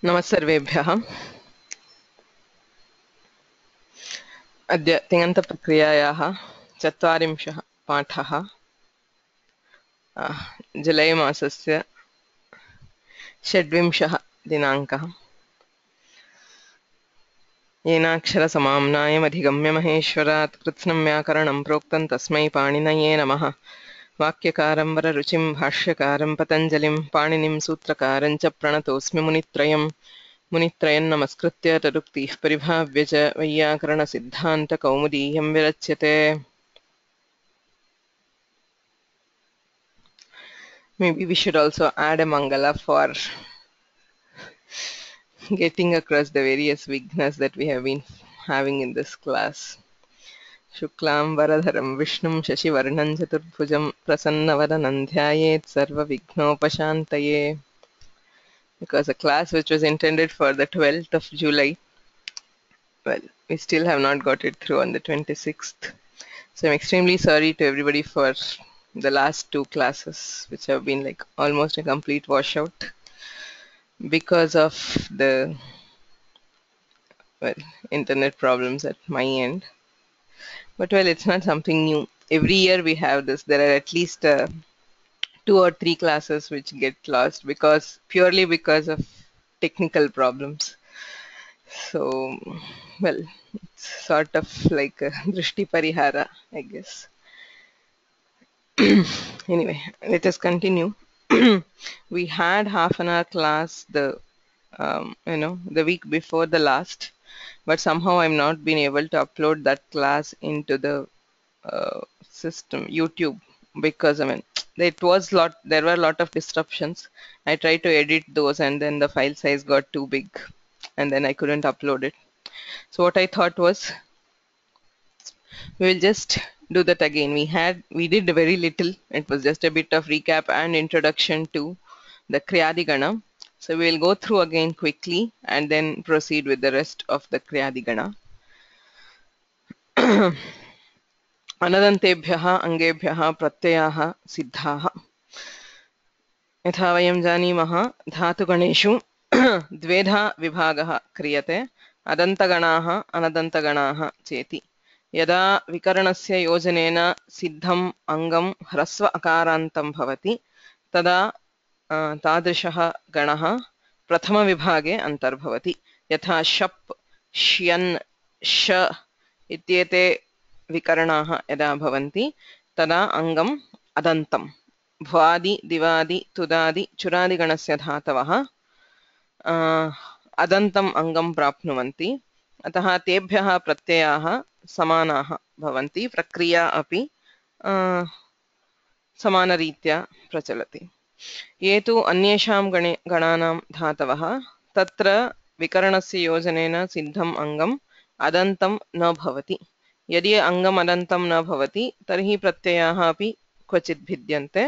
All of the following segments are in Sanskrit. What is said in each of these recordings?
नमस्सर्वेभ्यः। अद्य तिङन्तप्रक्रियायाः 40 पाठः। जुलै मासस्य 26 दिनाङ्कः। येनाक्षरसमाम्नायमधिगम्य महेश्वरात् कृत्स्नं व्याकरणं प्रोक्तं तस्मै पाणिनये नमः। वाक्यकारं वररुचिं भाष्यकारं पतञ्जलिं पाणिनिं सूत्रकारं च प्रणतोऽस्मि मुनित्रयम्। मुनित्रयं नमस्कृत्य तदुक्तिः परिभाव्य च वैयाकरणसिद्धान्तकौमुदीयं विरच्यते। Maybe we should also add a mangala for getting across the various vignas that we have been having in this class. Shuklam Varadharam Vishnum Shashivarnam Chaturbhujam Prasannavanam Dhyayet Sarva Vignopashantaye. Because a class which was intended for the 12th of July, well, we still have not got it through on the 26th. So I'm extremely sorry to everybody for the last two classes, which have been like almost a complete washout because of the internet problems at my end. But well, it's not something new. Every year we have this. There are at least 2 or 3 classes which get lost purely because of technical problems. So, well, it's sort of like a drishti parihara, I guess. Anyway, let us continue. We had half an hour class the week before the last, but somehow I'm not been able to upload that class into the system YouTube, because there were a lot of disruptions. I tried to edit those and then the file size got too big and then I couldn't upload it. So what I thought was, we will just do that again. We did very little. It was just a bit of recap and introduction to the Kriyadigana. So we will go through again quickly and then proceed with the rest of the Kriyadigana. अनदन्तेभ्यः अङ्गेभ्यः प्रत्ययाः सिद्धाः। यथा वयं जानीमः, धातुगणेषु द्वेधा विभागः क्रियते, अदन्तगणाः अनदन्तगणाः चेति। यदा विकरणस्य योजनेन सिद्धम् अङ्गं ह्रस्व अकारान्तं भवति, तदा तादृशः गणः प्रथमविभागे अन्तर्भवति। यथा शप्, श्यन्, श इत्येते विकरणाः यदा भवन्ति तदा अङ्गम् अदन्तम्। भ्वादि दिवादि तुदादि चुरादिगणस्य धातवः अदन्तम् अङ्गं प्राप्नुवन्ति। अतः तेभ्यः प्रत्ययाः समानाः भवन्ति। प्रक्रिया अपि समानरीत्या प्रचलति। ये तु अन्येषां गणानां धातवः, तत्र विकरणस्य योजनेन सिद्धम् अङ्गम् अदन्तं न भवति। यदि अङ्गम् अदन्तं न भवति तर्हि प्रत्ययाः अपि क्वचित् भिद्यन्ते।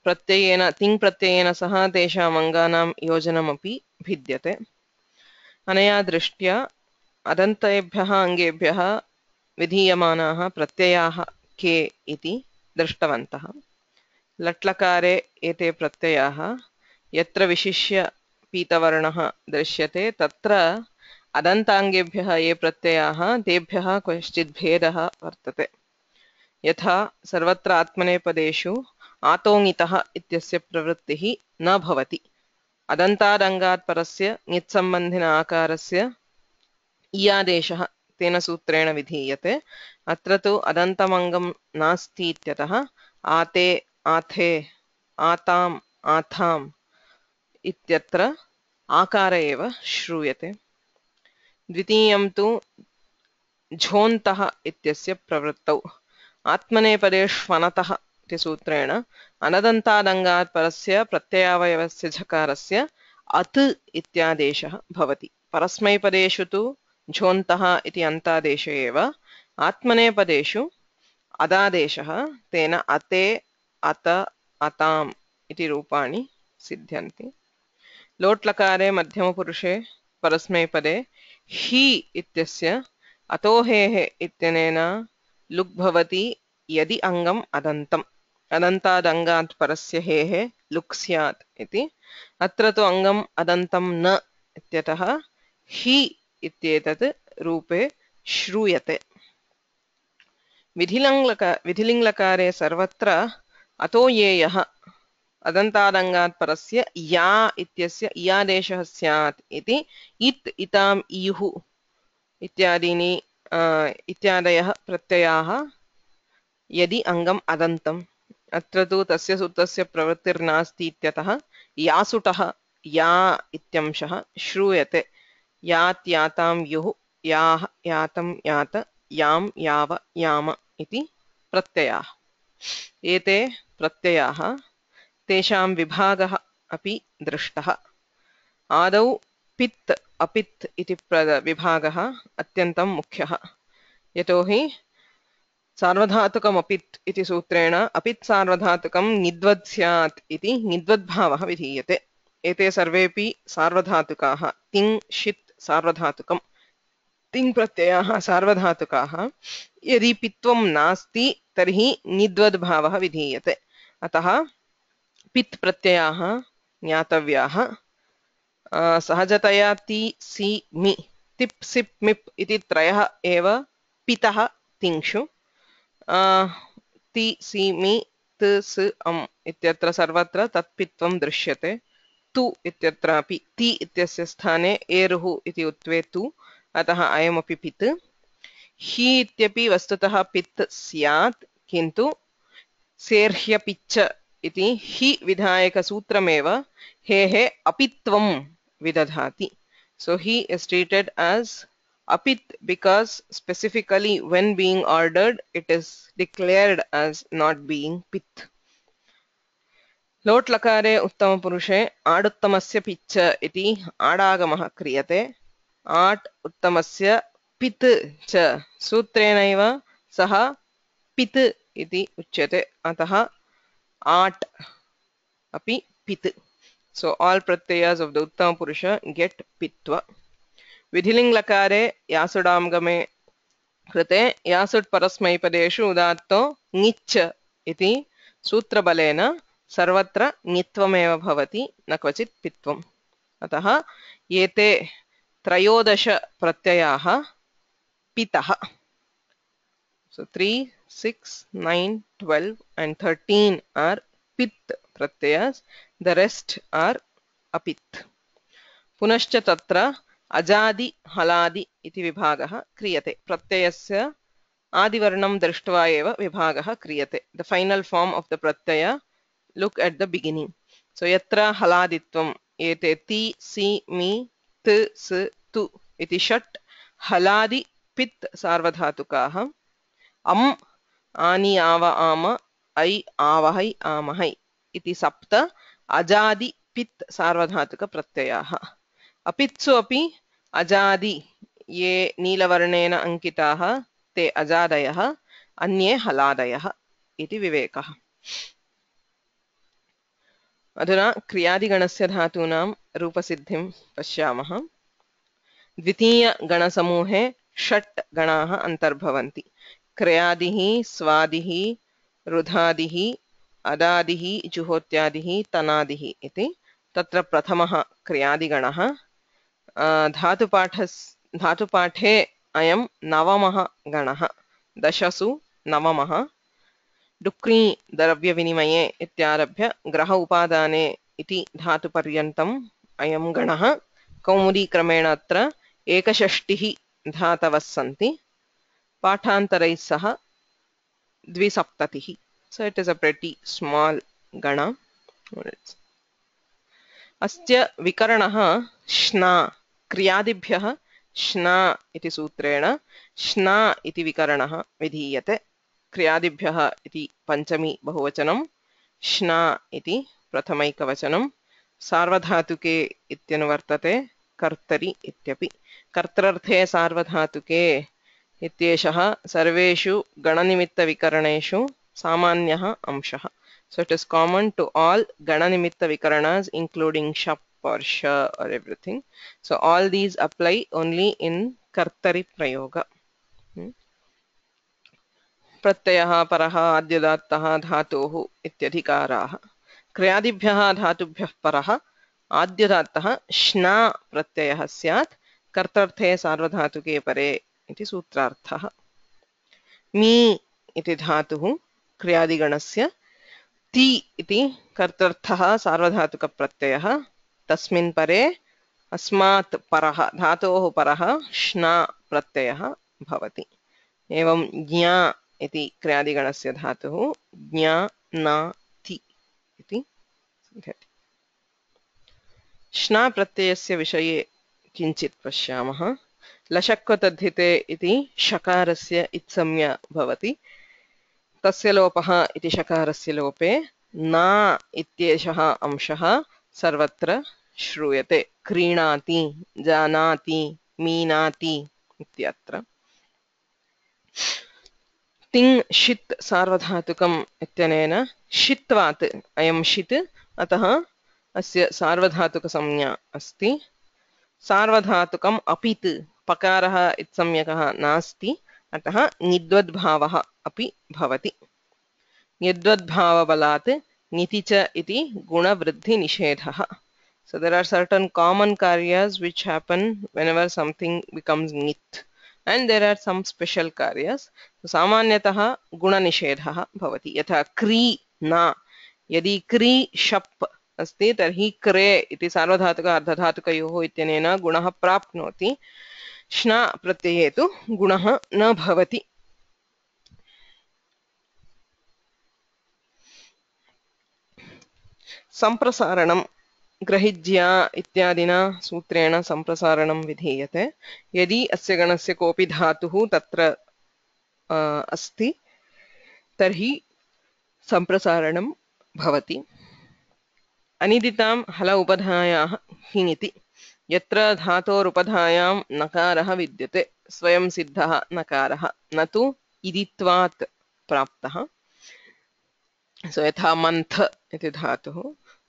प्रत्ययेन तिङ्प्रत्ययेन सह तेषाम् अङ्गानां योजनमपि भिद्यते। अनया दृष्ट्या अदन्तेभ्यः अङ्गेभ्यः विधीयमानाः प्रत्ययाः के इति दृष्टवन्तः। लट्लकारे एते प्रत्ययाः यत्र विशिष्य पीतवर्णः दृश्यते तत्र अदन्ताङ्गेभ्यः ये प्रत्ययाः तेभ्यः क्वचित् भेदः वर्तते। यथा सर्वत्र आत्मनेपदेषु आतोङितः इत्यस्य प्रवृत्तिः न भवति। अदन्तादङ्गात् परस्य ङित्सम्बन्धिन आकारस्य इयादेशः तेन सूत्रेण विधीयते। अत्र तु अदन्तमङ्गं नास्ति इत्यतः आते, आथे, आताम्, आथाम् इत्यत्र आकार एव श्रूयते। द्वितीयं तु झोन्तः इत्यस्य प्रवृत्तौ। आत्मनेपदेष्वनतः इति सूत्रेण अनदन्तादङ्गात् परस्य प्रत्ययावयवस्य झकारस्य अत् इत्यादेशः भवति। परस्मैपदेषु तु झोन्तः इति अन्तादेश एव, आत्मनेपदेषु अदादेशः, तेन अते, अत, अताम् इति रूपाणि सिद्ध्यन्ति। लोट्लकारे मध्यमपुरुषे परस्मैपदे हि इत्यस्य अतोहेः इत्यनेन लुक् भवति यदि अङ्गम् अदन्तम्। अदन्तादङ्गात् परस्य हेः लुक् स्यात् इति। अत्र तु अङ्गम् अदन्तं न इत्यतः हि इत्येतत् रूपे श्रूयते। विधिलिङ्लकारे सर्वत्र अतोयेयः अदन्तादङ्गात् परस्य या इत्यस्य इयादेशः स्यात् इति इत् इताम् इयुः इत्यादीनि इत्यादयः प्रत्ययाः यदि अङ्गम् अदन्तम्। अत्र तु तस्य सूत्रस्य प्रवृत्तिर्नास्ति इत्यतः यासुटः या इत्यंशः श्रूयते। यात् यातां युः याः यातं यात यां याव याम इति प्रत्ययाः। एते प्रत्ययाः तेषां विभागः अपि दृष्टः। आदौ पित् अपित् इति विभागः अत्यन्तं मुख्यः, यतोहि सार्वधातुकम् अपित् इति सूत्रेण अपित् सार्वधातुकं ङिद्वद् स्यात् इति ङिद्वद्भावः विधीयते। एते सर्वेपि सार्वधातुकाः। तिङ् षित् सार्वधातुकम्। तिङ् प्रत्ययाः सार्वधातुकाः। यदि पित्वं नास्ति तर्हि ङिद्वद्भावः विधीयते। अतः पित् प्रत्ययाः ज्ञातव्याः। सहजतया ति सि मि तिप् सिप् मिप् इति त्रयः एव पितः तिङ्षु। ति सि मि त् स् अम् इत्यत्र सर्वत्र तत्पित्वं दृश्यते। तु इत्यत्रापि ति इत्यस्य स्थाने एरुः इति उत्वे तु, अतः अयमपि पित्। हि इत्यपि वस्तुतः पित् स्यात्, किन्तु सेर्ह्यपिच्च इति हि विधायकसूत्रमेव हेः अपित्वं विदधाति. So he is treated as apit because specifically when being ordered it is declared as not being pit. लोट् लकारे उत्तमपुरुषे आडुत्तमस्य पिच्च इति आडागमः क्रियते। आट् उत्तमस्य पित् च सूत्रेणैव सः पित् इति उच्यते, अतः आट् अपि पित्. So all pratyayas of the Uttama Purusha get pitva. Vidhiling lakare yasudamgame krite yasud parasmaipadeshu udatto ङिच्च iti sutra balena sarvatra ङित्वमेव भवति न क्वचित् पित्वम्. अतः एते त्रयोदश प्रत्ययाः पितः. So 3, 6, 9, 12 and 13 are pit pratyayas. The rest are apit. पुनश्च तत्र अजादि हलादि इति विभागः क्रियते. प्रत्ययस्य आदिवर्णं दृष्ट्वा एव विभागः क्रियते. The final form of the pratyaya, look at the beginning. So यत्र हलादित्वं एते ति सि मि त् स् तु इति षट् हलादि पित् सार्वधातुकाः. अम् आनि आव आम ऐ आवहै आमहै इति सप्त अजादि पित् सार्वधातुक प्रत्ययाः. अपित्सु अपि अजादि ये नीलवर्णेन अंकिताः ते अजादयः, अन्ये हलादयः इति विवेकः. अधुना क्रियादिगणस्य धातूनां रूपसिद्धिं पश्यामः. द्वितीय गणसमूहे षट् गणाः अन्तर्भवन्ति. क्रियादिः, स्वादिः, रुधादिः, अदादिः, जुहोत्यादिः, तनादिः इति. तत्र प्रथमः क्रियादिगणः. धातुपाठे अयं नवमः गणः. दशसु नवमः. डुक्री द्रव्यविनिमये इत्यारभ्य ग्रह उपादाने इति धातुपर्यन्तम् अयं गणः. कौमुदीक्रमेण अत्र एकषष्टिः धातवः सन्ति. पाठान्तरैः सह द्विसप्ततिः. So it is a pretty small gana. अस्य विकरणः श्ना. क्रियादिभ्यः श्ना इति सूत्रेण श्ना इति विकरणः विधीयते. क्रियादिभ्यः इति पंचमी बहुवचनं, श्ना इति प्रथमैकवचनं. सार्वधातुके इत्यनुवर्तते, कर्तरि इत्यपि. कर्तृर्थे सार्वधातुके इत्येषः सर्वेषु गणनिमित्तविकरणेषु सामान्यः अंशः. So it is common to all gananimitta vikaranas including shap or sha or everything. So all these apply only in kartari prayoga. प्रत्ययः परः आद्यदात्तः धातोः इत्यधिकाराः. क्रियादिभ्यः धातुभ्यः परः आद्युदात्तः श्ना प्रत्ययः स्यात् कर्तर्थे सार्वधातुके परे इति सूत्रार्थः। मी इति धातुः क्रियादिगणस्य ति इति कर्तर्थः सार्वधातुकप्रत्ययः तस्मिन् परे अस्मात् परः धातोः परः श्ना प्रत्ययः भवति। एवं ज्ञा इति क्रियादिगणस्य धातुः ज्ञानाति इति सिद्ध्यति। श्ना प्रत्ययस्य विषये किञ्चित् पश्यामः। लशक्वतद्धिते इति शकारस्य इत्संज्ञा भवति। तस्य लोपः इति शकारस्य लोपे ना इत्येषः अंशः सर्वत्र श्रूयते। क्रीणाति, जानाति, मीनाति इत्यत्र। तिङ् षित् सार्वधातुकम् इत्यनेन षित्वात् अयं षित् अतः अस्य सार्वधातुकसंज्ञा अस्ति। सार्वधातुकम् अपित् पकारः इत्संज्ञकः नास्ति अतः ङिद्वद्भावः अपि भवति। ङिद्वद्भावबलात् ङिति च इति गुणवृद्धिनिषेधः. So there are certain common karyas which happen whenever something becomes ङित्, and there are some special karyas. So सामान्यतः गुणनिषेधः भवति। यथा क्री न, यदि क्री शप् अस्ति तर्हि क्रे इति सार्वधातुक अर्धधातुकयोः इत्यनेन गुणः प्राप्नोति। श्ना प्रत्यये तु गुणः न भवति। सम्प्रसारणं ग्रहिज्या इत्यादिना सूत्रेण सम्प्रसारणं विधीयते। यदि अस्य गणस्य कोऽपि धातुः तत्र अस्ति तर्हि सम्प्रसारणं भवति। अनिदितां हल उपधायाः हिङिति। यत्र धातोरुपधायां नकारः विद्यते स्वयं सिद्धः नकारः न तु इदित्वात् प्राप्तः। सो यथा मन्थ इति धातुः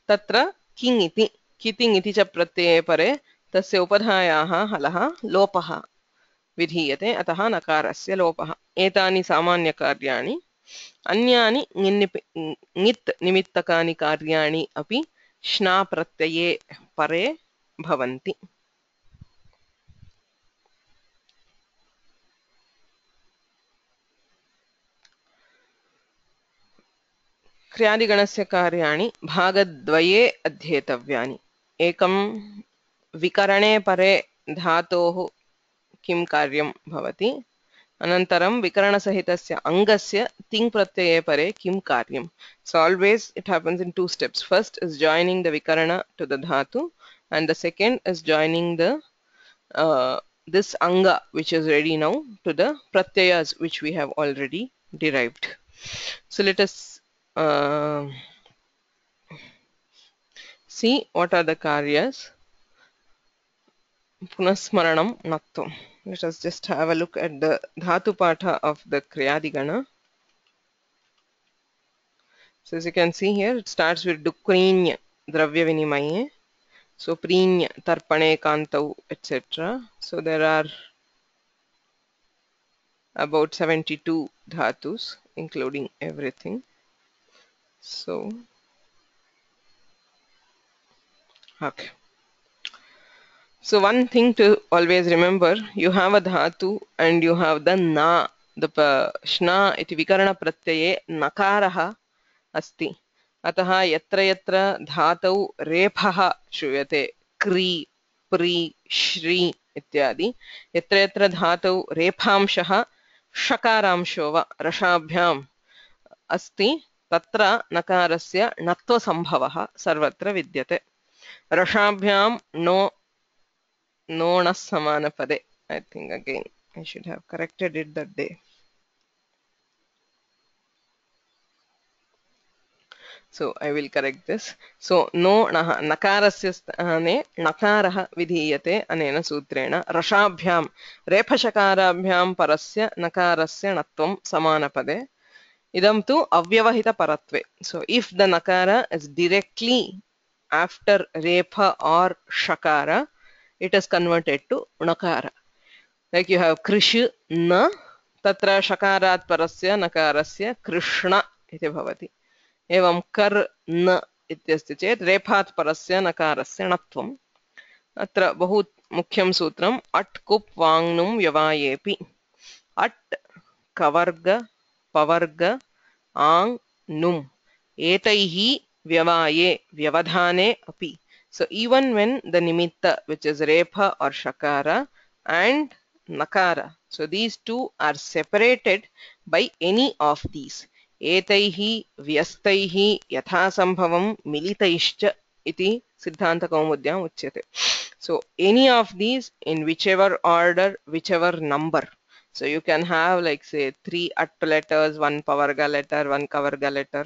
तत्र किङ् इति कितिङ् इति च प्रत्यये परे तस्य उपधायाः हलः लोपः विधीयते अतः नकारस्य लोपः। एतानि सामान्यकार्याणि। अन्यानि ङित् निमित्तकानि कार्याणि अपि श्ना प्रत्यये परे भवन्ति। क्रियादिगणस्य कार्याणि भागद्वये अध्येतव्यानि। एकं विकरणे परे धातोः किं कार्यं भवति, अनन्तरं विकरणसहितस्य अङ्गस्य तिङ् प्रत्यये परे किं कार्यं. So always it happens in two steps. First is joining the vikarana to the dhatu, and the second is joining the this anga which is ready now to the pratyayas which we have already derived. So let us see what are the karyas. Punasmaranam natvam. Let us just have a look at the dhatu patha of the kriyadigana. So as you can see here, it starts with dukrinya dravya vinimaye. So prinya tarpane kantau etc. So there are about 72 dhatus including everything. So okay. So one thing to always remember, you have a dhatu and you have the na, the shna iti vikarana pratyaye nakaraha asti. Ataha yatra yatra dhatau rephah shruyate kri, pri, shri ityadi. Yatra yatra dhatau rephamshah shakaramsho va rashabhyam asti tatra nakarasya natva sambhavah sarvatra vidyate. Rashabhyam no Nona samana pade. I think again I should have corrected it that day. So I will correct this. So no nakarasya sthane nakarah vidhiyate anena sutrena rashabhyam rephashakarabhyam parasya nakarasya natvam samana pade. Idam tu avyavahita paratve. So if the nakara is directly after repha or shakara, it is converted to nakara. Like you have krish na, tatra shakarat parasya nakarasya krishna iti bhavati. Evam kar na इत्यस्ति चेत् रेफात् परस्य नकारस्य णत्वम् अत्र बहु मुख्यं सूत्रम् अट् कुप् वाङ्नुं व्यवायेऽपि अट् कवर्ग पवर्ग आङ् नुम् एतैः व्यवाये व्यवधाने अपि. So even when the nimitta, which is repha or shakara, and nakara, so these two are separated by any of these. Etaihi vyastaihi yathasambhavam militaischa iti siddhanta kaumudyam uchyate. So any of these in whichever order, whichever number. So you can have like say 3 at letters, 1 pavarga letter, 1 kavarga letter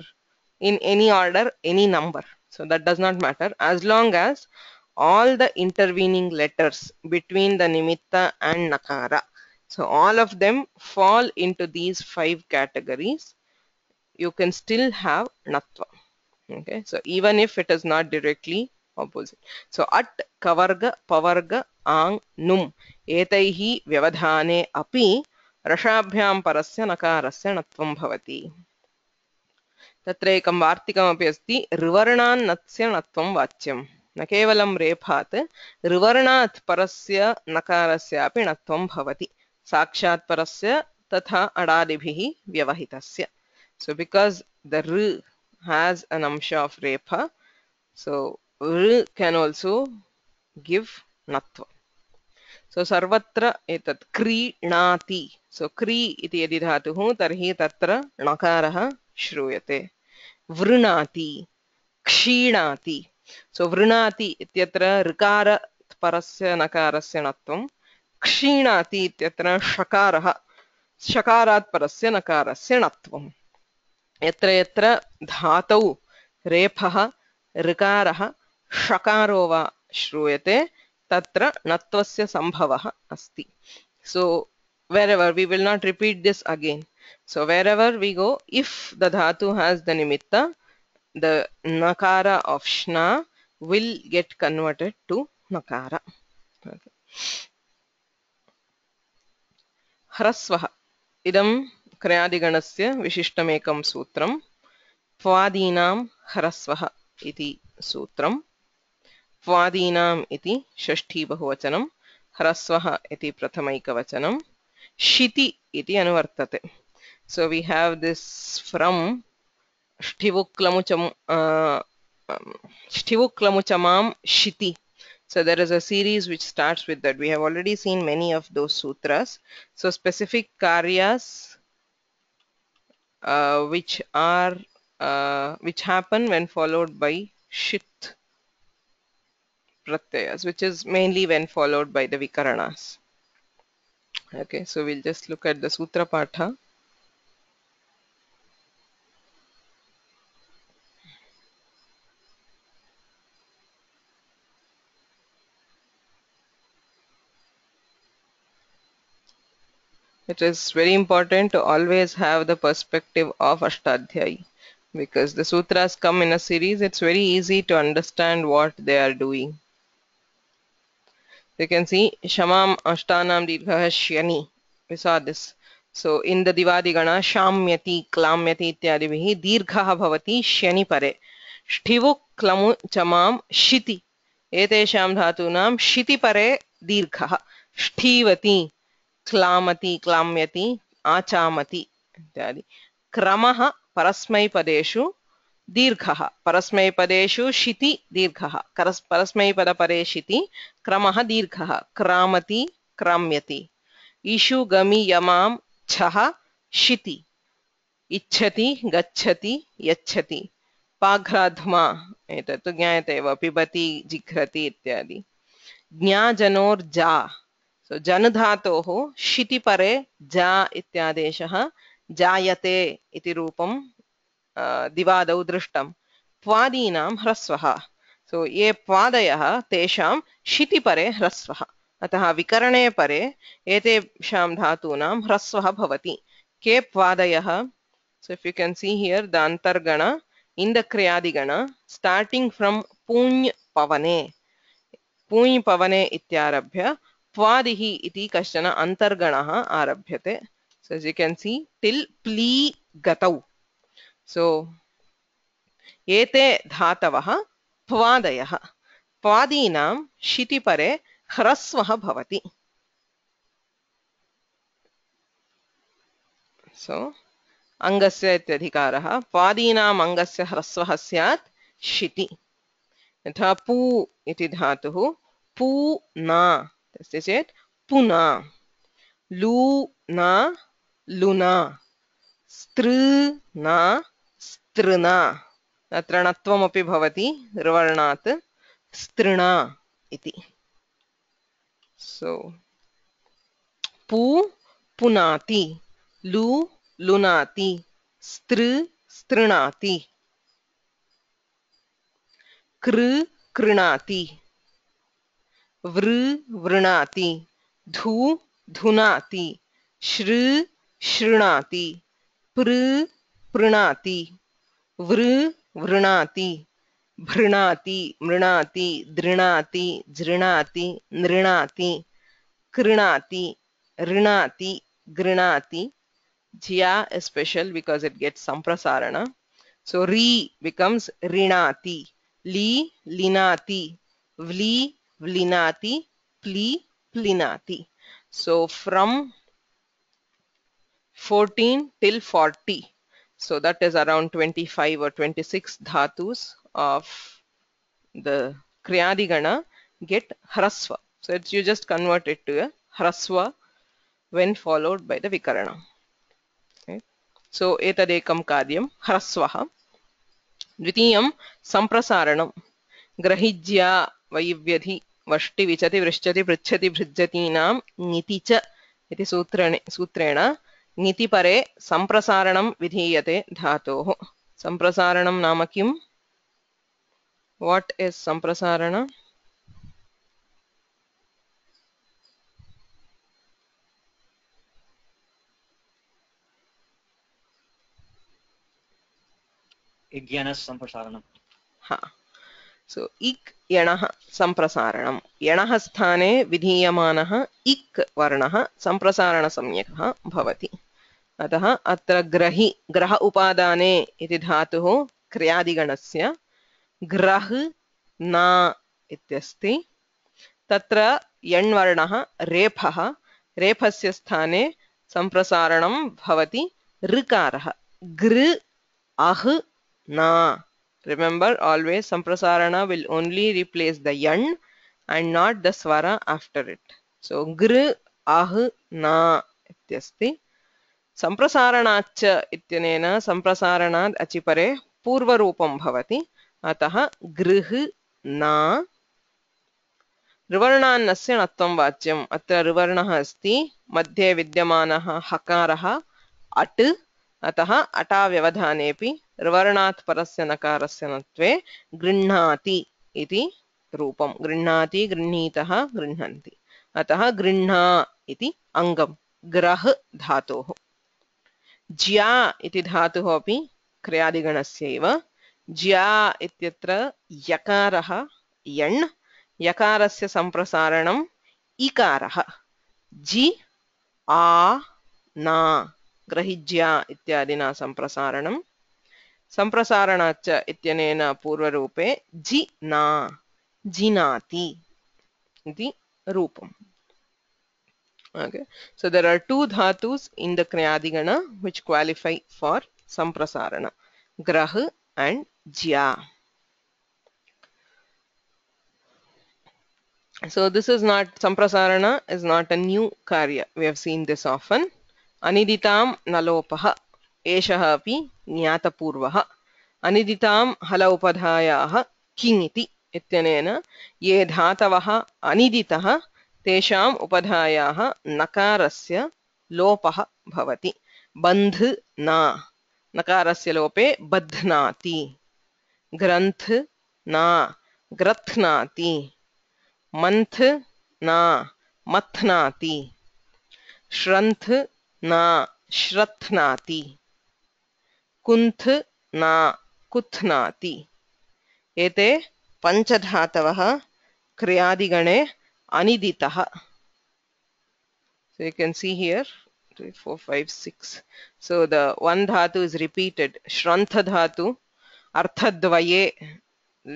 in any order, any number. So that does not matter as long as all the intervening letters between the nimitta and nakara. So all of them fall into these 5 categories. You can still have natva. Okay, so even if it is not directly opposite. So at kavarga pavarga ang num etaihi vyavadhane api rashabhyam parasya nakarasya natvam bhavati. तत्र एकं वार्तिकमपि अस्ति ऋवर्णान्नस्य णत्वं वाच्यं न केवलं रेफात् ऋवर्णात् परस्य नकारस्यापि णत्वं भवति साक्षात् परस्य तथा अडादिभिः व्यवहितस्य. So because the r has an amsha of repha, so r can also give natva. So sarvatra etat क्रीणाति. So क्री इति यदि धातुः तर्हि तत्र णकारः श्रूयते. वृणाति क्षीणाति. So वृणाति इत्यत्र ऋकार परस्य नकारस्य णत्वं क्षीणाति इत्यत्र षकारः षकारात् परस्य नकारस्य णत्वं. यत्र यत्र धातौ रेफः ऋकारः षकारो वा श्रूयते तत्र णत्वस्य सम्भवः अस्ति. So wherever, we will not repeat this again. So wherever we go, if the dhatu has the nimitta, the nakara of shna will get converted to nakara. Okay. ह्रस्वः इदं क्रयादिगणस्य विशिष्टमेकं सूत्रं. प्वादीनां ह्रस्वः इति सूत्रं. प्वादीनाम् इति षष्ठी बहुवचनं, ह्रस्वः इति प्रथमैकवचनं, शिति इति अनुवर्तते. So we have this from Shtivuklamuchamam Shiti. So there is a series which starts with that. We have already seen many of those sutras. So specific karyas which happen when followed by shit pratyayas, which is mainly when followed by the vikaranas. Okay, so we'll just look at the sutra patha. It is very important to always have the perspective of Ashtadhyayi, because the sutras come in a series. It's very easy to understand what they are doing. You can see Shamam Ashtanam Dirghah Shyani. We saw this. So in the Divadigana, Shamyati, Klamyati ityadivihi Dirghah bhavati Shyani pare. Shtivuk klamu chamam Shiti. Etesham dhatunam Shiti pare Dirghah. Shtivati, क्लामति क्लाम्यति आचामति इत्यादि. क्रमः परस्मैपदेषु दीर्घः, परस्मैपदेषु शिति दीर्घः, परस्मैपदपरे शिति क्रमः दीर्घः. क्रामति क्राम्यति. इषु गमि यमां छः शिति. इच्छति गच्छति यच्छति. पाघ्राध्मा एतत् ज्ञायते एव, पिबति जिघ्रति इत्यादि. ज्ञाजनोर्जा. So जन धातोः शिति परे जा इत्यादेशः जायते इति रूपं दिवादौ दृष्टं. प्वादीनां ह्रस्वः. So ये प्वादयः तेषां शिति परे ह्रस्वः. अतः विकरणे परे एतेषां धातूनां ह्रस्वः भवति. के प्वादयः? So if you can see here the antargana in the kriyadigana starting from puny pavane. Puny pavane ityarabhya Pwadihi iti kashana antarganaha arabhyate. So as you can see till pli gatau. So एते धातवः प्वादयः प्वादीनां शितिपरे ह्रस्वः भवति सो अङ्गस्य इत्यधिकारः प्वादीनाम् अङ्गस्य ह्रस्वः स्यात् शिति यथा पू इति धातुः पूना अस्ति चेत् पुना लूना लुना स्त्रीना स्त्रीना अत्र णत्वमपि भवति ऋवर्णात् स्त्रीणा इति सो पू पुनाति लू लुनाति स्त्री स्त्रीणाति कृ कृणाति वृ वृणाति धू धुनाति श्रृ शृणाति पृ पृणाति वृ वृणाति भृणाति मृणाति दृणाति जृणाति नृणाति कृणाति ऋणाति गृणाति jya is special because it gets samprasarana so ri becomes rinati li linati vli vlinati pli plinati so from 14 till 40 so that is around 25 or 26 dhatus of the kriyadigana get hrasva so it's, you just convert it to a hrasva when followed by the vikarana so etadekam karyam hrasvah द्वितीयं सम्प्रसारणं ग्रहिज्या वैव्यधि वष्टि विचति वृश्चति पृच्छति भृज्यतीनां ङिति च इति सूत्रेण ङिति परे सम्प्रसारणं विधीयते धातोः सम्प्रसारणं नाम किम् what is सम्प्रसारण इग्यनः सम्प्रसारणम् हा so ik yanah सम्प्रसारणं यणः स्थाने विधीयमानः इक् वर्णः सम्प्रसारणसंज्ञकः भवति अतः अत्र ग्रहि ग्रह उपादाने इति धातुः क्रियादिगणस्य ग्रह ना इत्यस्ति तत्र यण् वर्णः रेफः रेफस्य स्थाने सम्प्रसारणं भवति ऋकारः गृ अह् ना remember always samprasarana will only replace the yan and not the swara after it so gr ah na ityasti samprasaranacha ityanena samprasaranad achipare पूर्वरूपं भवति अतः गृह ना ऋवर्णान्नस्य णत्वं वाच्यम् अत्र ऋवर्णः अस्ति मध्ये विद्यमानः हकारः अट् अतः अटाव्यवधानेऽपि ऋवर्णात् परस्य नकारस्य नत्वे गृह्णाति इति रूपं गृह्णाति गृह्णीतः गृह्णन्ति अतः गृह्णा इति अङ्गं ग्रह धातोः ज्या इति धातुः अपि क्रियादिगणस्यैव ज्या इत्यत्र यकारः यण् यकारस्य सम्प्रसारणम् इकारः जि आ ना ग्रहिज्या इत्यादिना सम्प्रसारणं सम्प्रसारणाच्च इत्यनेन पूर्वरूपे जि ना जिनाति इति रूपम् okay so there are two dhatus in the kriyadigana which qualify for samprasarana grah and jya so this is not samprasarana is not a new karya we have seen this often aniditam nalopah एषः अपि ज्ञातपूर्वः अनिदितां हल उपधायाः किङ् इति इत्यनेन ये धातवः अनिदितः तेषाम् उपधायाः नकारस्य लोपः भवति बन्ध न नकारस्य लोपे बध्नाति ग्रन्थ न ग्रथ्नाति मन्थ न मथ्नाति श्रन्थ न श्रथ्नाति कुन्थ न कुथ्नाति एते पञ्चधातवः क्रियादिगणे अनिदितः so you can see here 3 4 5 6 so the one dhatu is repeated shrantha dhatu अर्थद्वये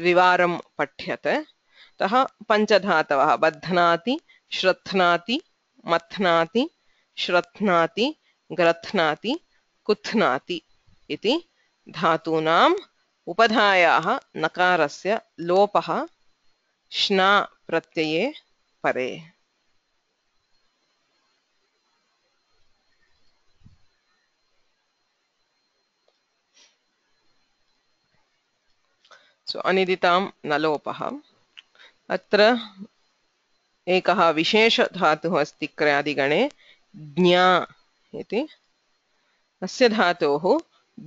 विवारं पठ्यते अतः पञ्चधातवः बध्नाति श्रध्नाति मथ्नाति श्रध्नाति ग्रथ्नाति कुथ्नाति इति धातूनाम् उपधायाः नकारस्य लोपः श्ना प्रत्यये परे. सो अनिदितां न लोपः. अत्र एकः विशेषधातुः अस्ति क्रियादिगणे ज्ञा इति. अस्य धातोः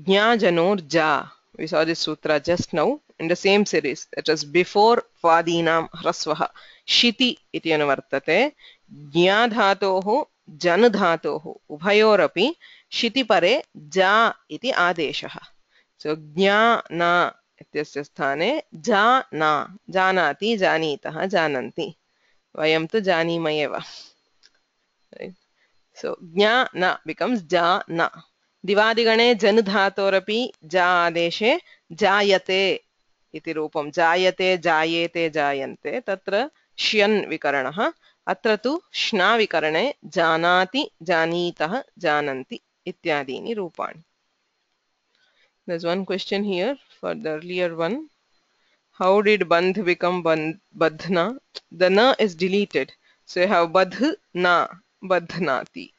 ज्ञाजनोर्जा. We saw this sutra just now in the same series. It was before Vadinam Hrasvaha. Shiti iti anuvartate. Jna dhatoh jan dhatoh ubhayorapi shiti pare ja iti adeshaha. So jna na ityasya sthane ja na. Janati janitah jananti. Vayam tu janima eva. Right? So jna na becomes ja na. दिवादिगणे जन धातोरपि जा आदेशे जायते इति रूपं. जायते जायेते जायन्ते तत्र श्यन् विकरणः. अत्र तु श्ना विकरणे जानाति जानीतः जानन्ति इत्यादीनि रूपाणि. There's one question here for the earlier one. How did bandh become badhna? The na is deleted, so you have badh na, badhnati.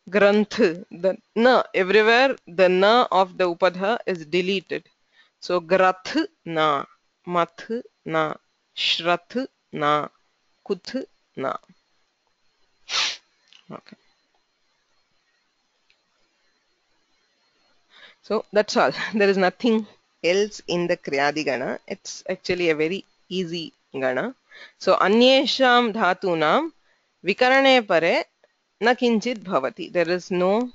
Granth, the na, everywhere the na of the upadha is deleted. So grath na, math na, shrath na, kuth na. Okay. So that's all. There is nothing else in the Kriyadi Gana. It's actually a very easy Gana. So Anyesham Dhatunam Vikarane Pare na kinchit bhavati. There is no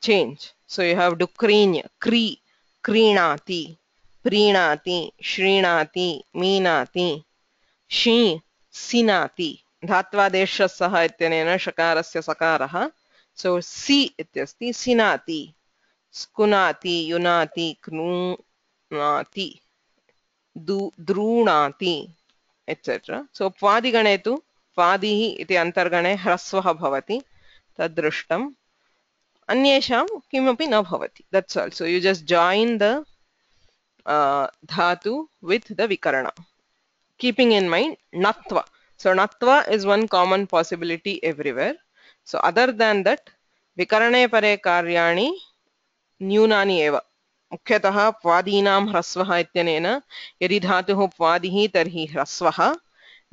change. So you have dukrinya, kri, krinati, prinati, shrinati, meenati, shi, sinati. Dhatva saha ityanena shakarasya sakarah. So si ityasti, sinati, skunati, yunati, knunati, drunati, etc. So pvadigane tu pvadihi iti antargane hrasvah bhavati. Tadrushtam. Anyesham kimapi na bhavati. That's all. So you just join the dhatu with the vikarana, keeping in mind natva. So natva is one common possibility everywhere. So other than that, vikarane pare karyani न्यूनानि एव. मुख्यतः प्वादीनां ह्रस्वः इत्यनेन यदि धातुः प्वादिः तर्हि ह्रस्वः.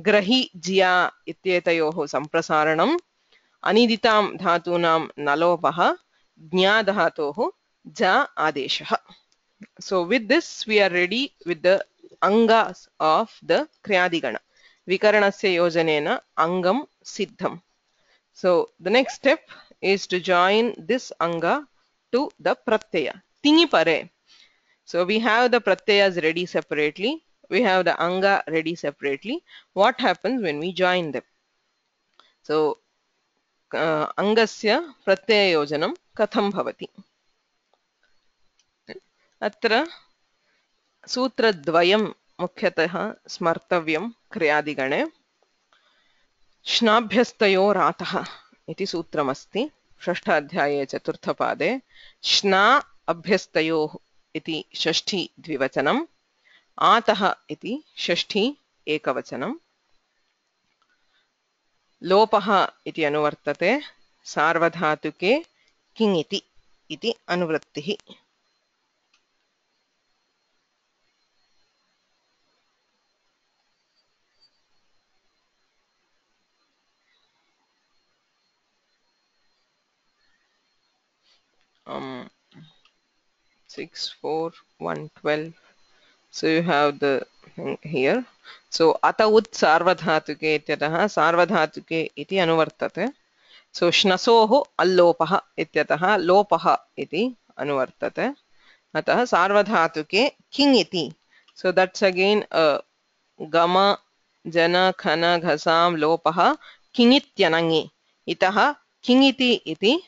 ग्रहि ज्या इत्येतयोः सम्प्रसारणम्. अनिदितां धातूनां नलोपः. ज्ञा धातोः जा आदेशः. So with this we are ready with the angas of the kriyadigana. Vikaranasya yojanena angam siddham. So the next step is to join this anga to the pratyaya. Tingi pare. So we have the pratyayas ready separately. We have the anga ready separately. What happens when we join them? So angasya pratyaya yojanam katham bhavati. अत्र सूत्रद्वयं मुख्यतः स्मर्तव्यं क्रियादिगणे. श्नाभ्यस्तयोरातः इति सूत्रमस्ति षष्ठ अध्याये चतुर्थपादे. श्ना अभ्यस्तयोः इति षष्ठी द्विवचनम्. आतः इति षष्ठी एकवचनम्. लोपः इति अनुवर्तते. सार्वधातुके किङिति इति अनुवृत्तिः. um 6 4 1 12. So you have the thing here. So ata ut sarvadhatuke ityatah sarvadhatuke iti anuvartate. So shnasoho allopah ityatah lopah iti anuvartate. Atah sarvadhatuke king iti. So that's again gama jana khana ghasam lopah kingityanangi. Itah kingiti iti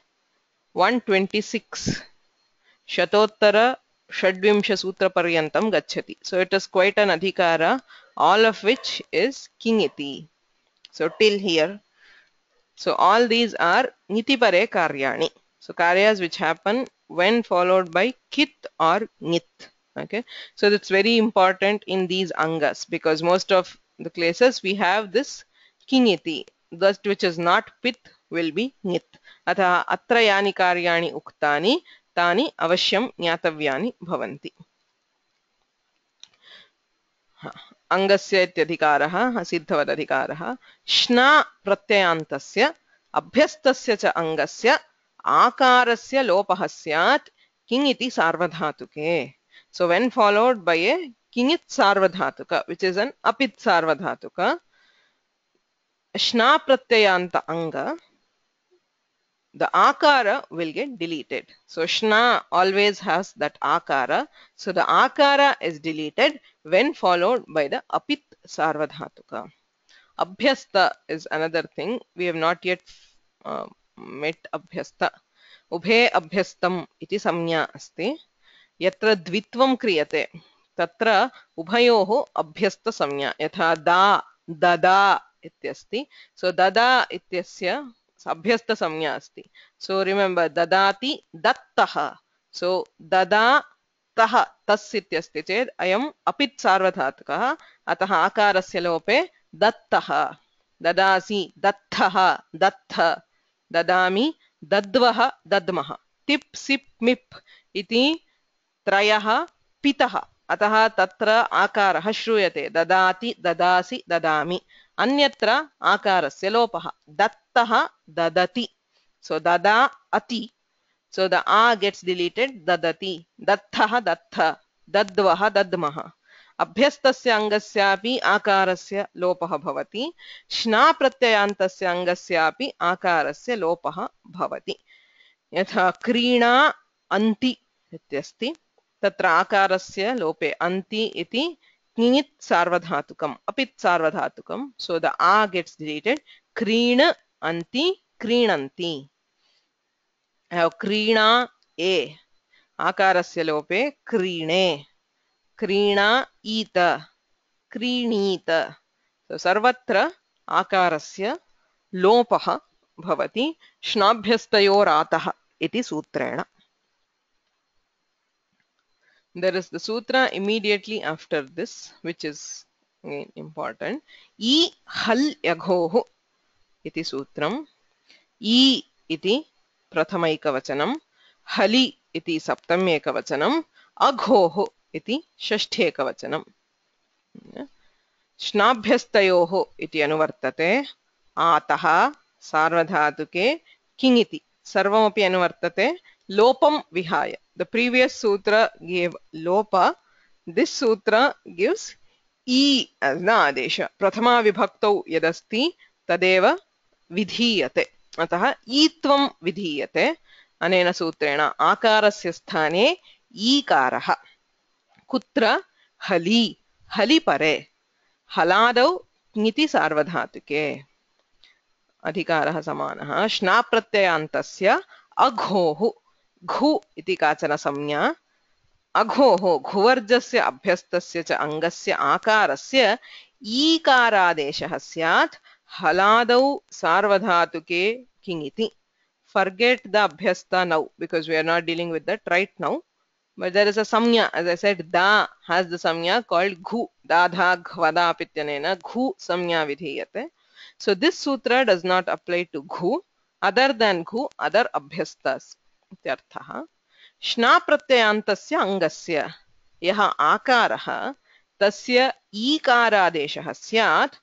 126 शतोत्तर षड्विंश सूत्रपर्यन्तं गच्छति. So it is quite an adhikara, all of which is kingiti. So till here. So all these are nitipare karyani. So karyas which happen when followed by kit or nit. Okay. So that's very important in these angas, because most of the places we have this kingiti. That which is not pit will be nit. Atha atra yani karyani uktani tani avashyam ज्ञातव्यानि bhavanti. अंगस्य इत्यधिकारः सिद्धवदधिकारः श्ना प्रत्ययान्तस्य अभ्यस्तस्य च अंगस्य आकारस्य लोपः स्यात् किङ् इति सार्वधातुके. So when followed by a किङित् सार्वधातुक which is an apit सार्वधातुक, श्ना प्रत्ययान्त anga, the akara will get deleted. So shna always has that akara. So the akara is deleted when followed by the apit sarvadhatuka. Abhyasta is another thing. We have not yet met abhyasta. Ubhe abhyastam iti samnya asti. Yatra dvitvam kriyate. Tatra ubhayoho abhyasta samnya. Yatha da, dada ityasti. So dada ityasya अभ्यस्त संज्ञा अस्ति. So remember ददाति दत्तः. So ददातः तस् इत्यस्ति चेत् अयम् अपित् सार्वधातुकः, अतः आकारस्य लोपे दत्तः. ददासि दत्तः दत्थ, ददामि दद्वः दद्मः. तिप् सिप् मिप् इति त्रयः पितः, अतः तत्र आकारः श्रूयते. ददाति ददासि ददामि. अन्यत्र आकारस्य लोपः. दत्तः ददति. So dada ati. So the a gets deleted. Dadati. Dattah dattha. Dadvah dadmah. अभ्यस्तस्य अंगस्यापि आकारस्य लोपः भवति. श्ना प्रत्ययान्तस्य अंगस्यापि आकारस्य लोपः भवति. यथा क्रीणा अन्ति इत्यस्ति. तत्र आकारस्य लोपे अन्ति इति किङित् सार्वधातुकम्, अपित् सार्वधातुकम्. So the a gets deleted. क्रीण अन्ति क्रीणन्ति. क्रीणा ए, आकारस्य लोपे क्रीणे. क्रीणा ईत क्रीणीत. So सर्वत्र आकारस्य लोपः भवति श्नाभ्यस्तयोरातः इति सूत्रेण. There is the sutra immediately after this, which is important. E hal yaghoh iti sutram. E iti prathamaikavachanam, hali iti saptamekavachanam, aghoh iti षष्ठेकवचनम्. श्नाभ्यस्तयोः इति अनुवर्तते. आतः सार्वधातुके किङिति सर्वमपि अनुवर्तते lopam vihaya. The previous sutra gave lopa. This sutra gives e as the adesha. Prathama vibhaktau yadasti tadeva vidhiyate. Atah itvam vidhiyate. Anena sutrena akarasya sthane ईकारः. कुत्र हली, हलि परे. हलादौ ङिति सार्वधातुके. अधिकारः समानः. श्ना प्रत्ययान्तस्य अघोः, घु इति काचन संज्ञा. अघोः घुवर्जस्य अभ्यस्तस्य च अङ्गस्य आकारस्य ईकारादेशः स्यात् हलादौ सार्वधातुके किङिति. Forget the abhyasta now, because we are not dealing with that right now. But there is a samnya, as I said, da has the samnya called ghu. Dadha ghvada pityanena ghu samnya vidhiyate. So this sutra does not apply to ghu. Other than ghu, other abhyastas. इत्यर्थः. श्ना प्रत्ययान्तस्य अङ्गस्य यः आकारः तस्य ईकारादेशः स्यात्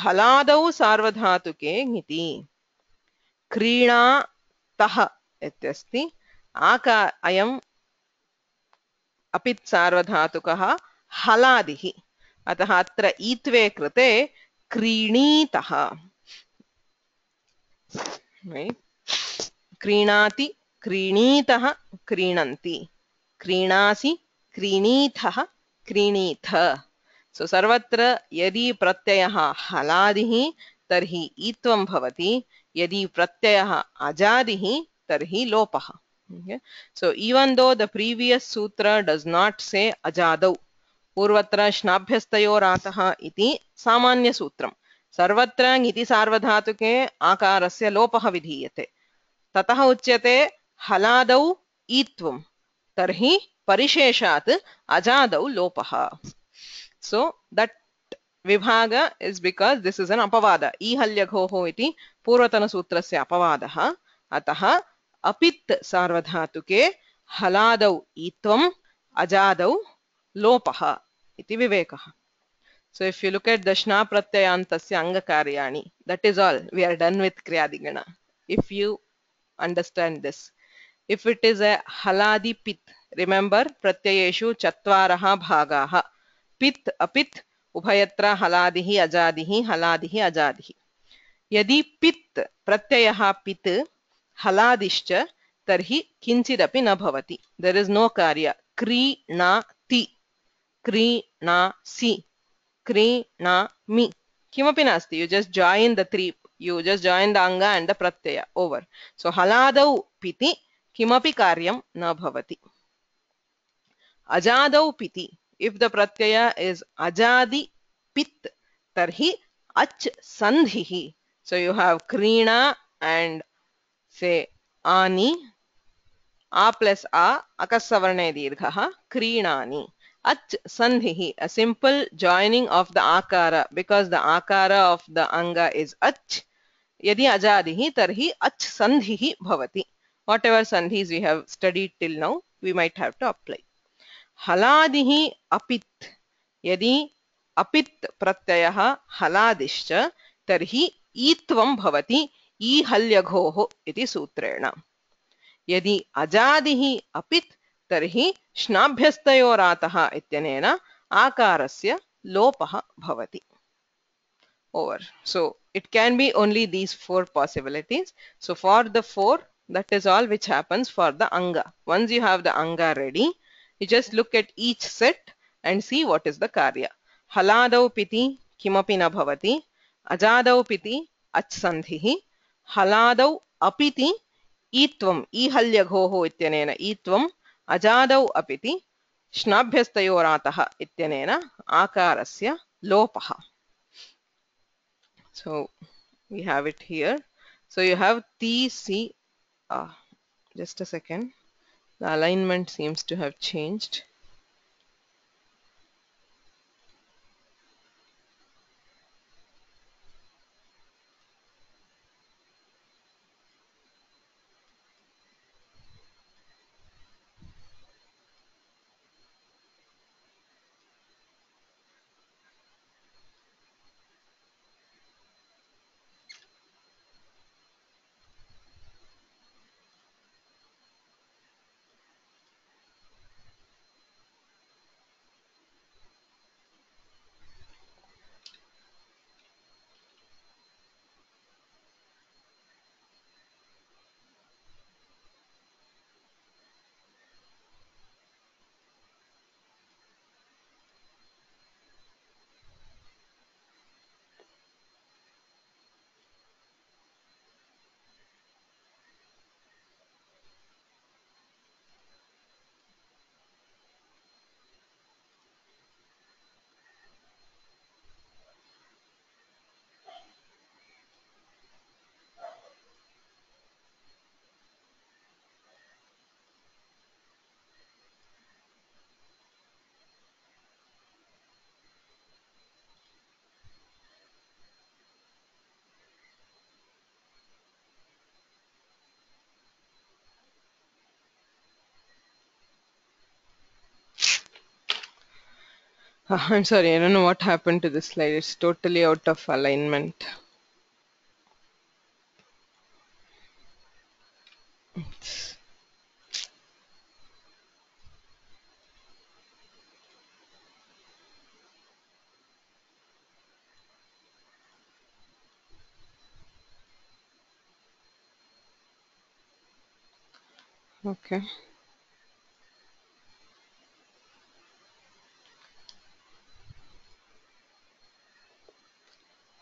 हलादौ सार्वधातुके ङिति. क्रीणातः इत्यस्ति. अयम् अपित् सार्वधातुकः हलादिः, अतः अत्र ईत्वे कृते क्रीणीतः. क्रीणाति क्रीणीतः क्रीणन्ति. क्रीणासि क्रीणीथः क्रीणीथ. सो सर्वत्र यदि प्रत्ययः हलादिः तर्हि ईत्वं भवति. यदि प्रत्ययः अजादिः तर्हि लोपः Okay. So even though the previous sutra does not say ajadau, पूर्वत्र श्नाभ्यस्तयोरातः इति सामान्य सूत्रम् सर्वत्र इति सार्वधातुके आकारस्य लोपः विधीयते ततः उच्यते हलादौ ईत्वं तर्हि परिशेषात् अजादौ लोपः. So that vibhaga is because this is an apavada. Ihalyaghoho iti purvatana sutrasya apavadah. Atah apit sarvadhatuke haladau itvam ajadau lopaha iti vivekah. So if you look at dashna pratyayantasya anga karyani, that is all. We are done with kriyadigana. If you understand this. If it is a haladi pit, remember pratyayeshu chatvaraha bhagaha. Pit apit उभयत्र हलादिः अजादिः हलादिः अजादिः यदि पित् प्रत्ययः पित् हलादिश्च तर्हि किञ्चिदपि न भवति देयर इज नो कार्य क्रीणाति क्रीणासि क्रीणामि किमपि नास्ति you just join the three you just join the अंग and the Pratyaya over so हलादौ पिति किमपि कार्यं न भवति अजादौ पिति if the pratyaya is ajadi pit tarhi ach sandhihi so you have krina and say ani a plus a akassavarne dirghah krinani ach sandhihi a simple joining of the akara because the akara of the anga is ach yadi ajadihi tarhi ach sandhihi bhavati whatever sandhis we have studied till now we might have to apply हलादिः अपित् यदि अपित् प्रत्ययः हलादिश्च तर्हि ईत्वं भवति ईहल्यघोः इति सूत्रेण यदि अजादिः अपित् तर्हि श्नाभ्यस्तयोरातः इत्यनेन आकारस्य लोपः भवति over so it can be only these four possibilities so for the four that is all which happens for the anga once you have the anga ready you just look at each set and see what is the karya haladau piti kimapi na bhavati ajadau piti achsandhihi haladau apiti ईत्वम् ईहल्यघोः इत्यनेन ईत्वम् अजादौ अपि श्नाभ्यस्तयोरातः इत्यनेन आकारस्य लोपः so we have it here so you have tc just a second the alignment seems to have changed I'm sorry I don't know what happened to this slide it's totally out of alignment okay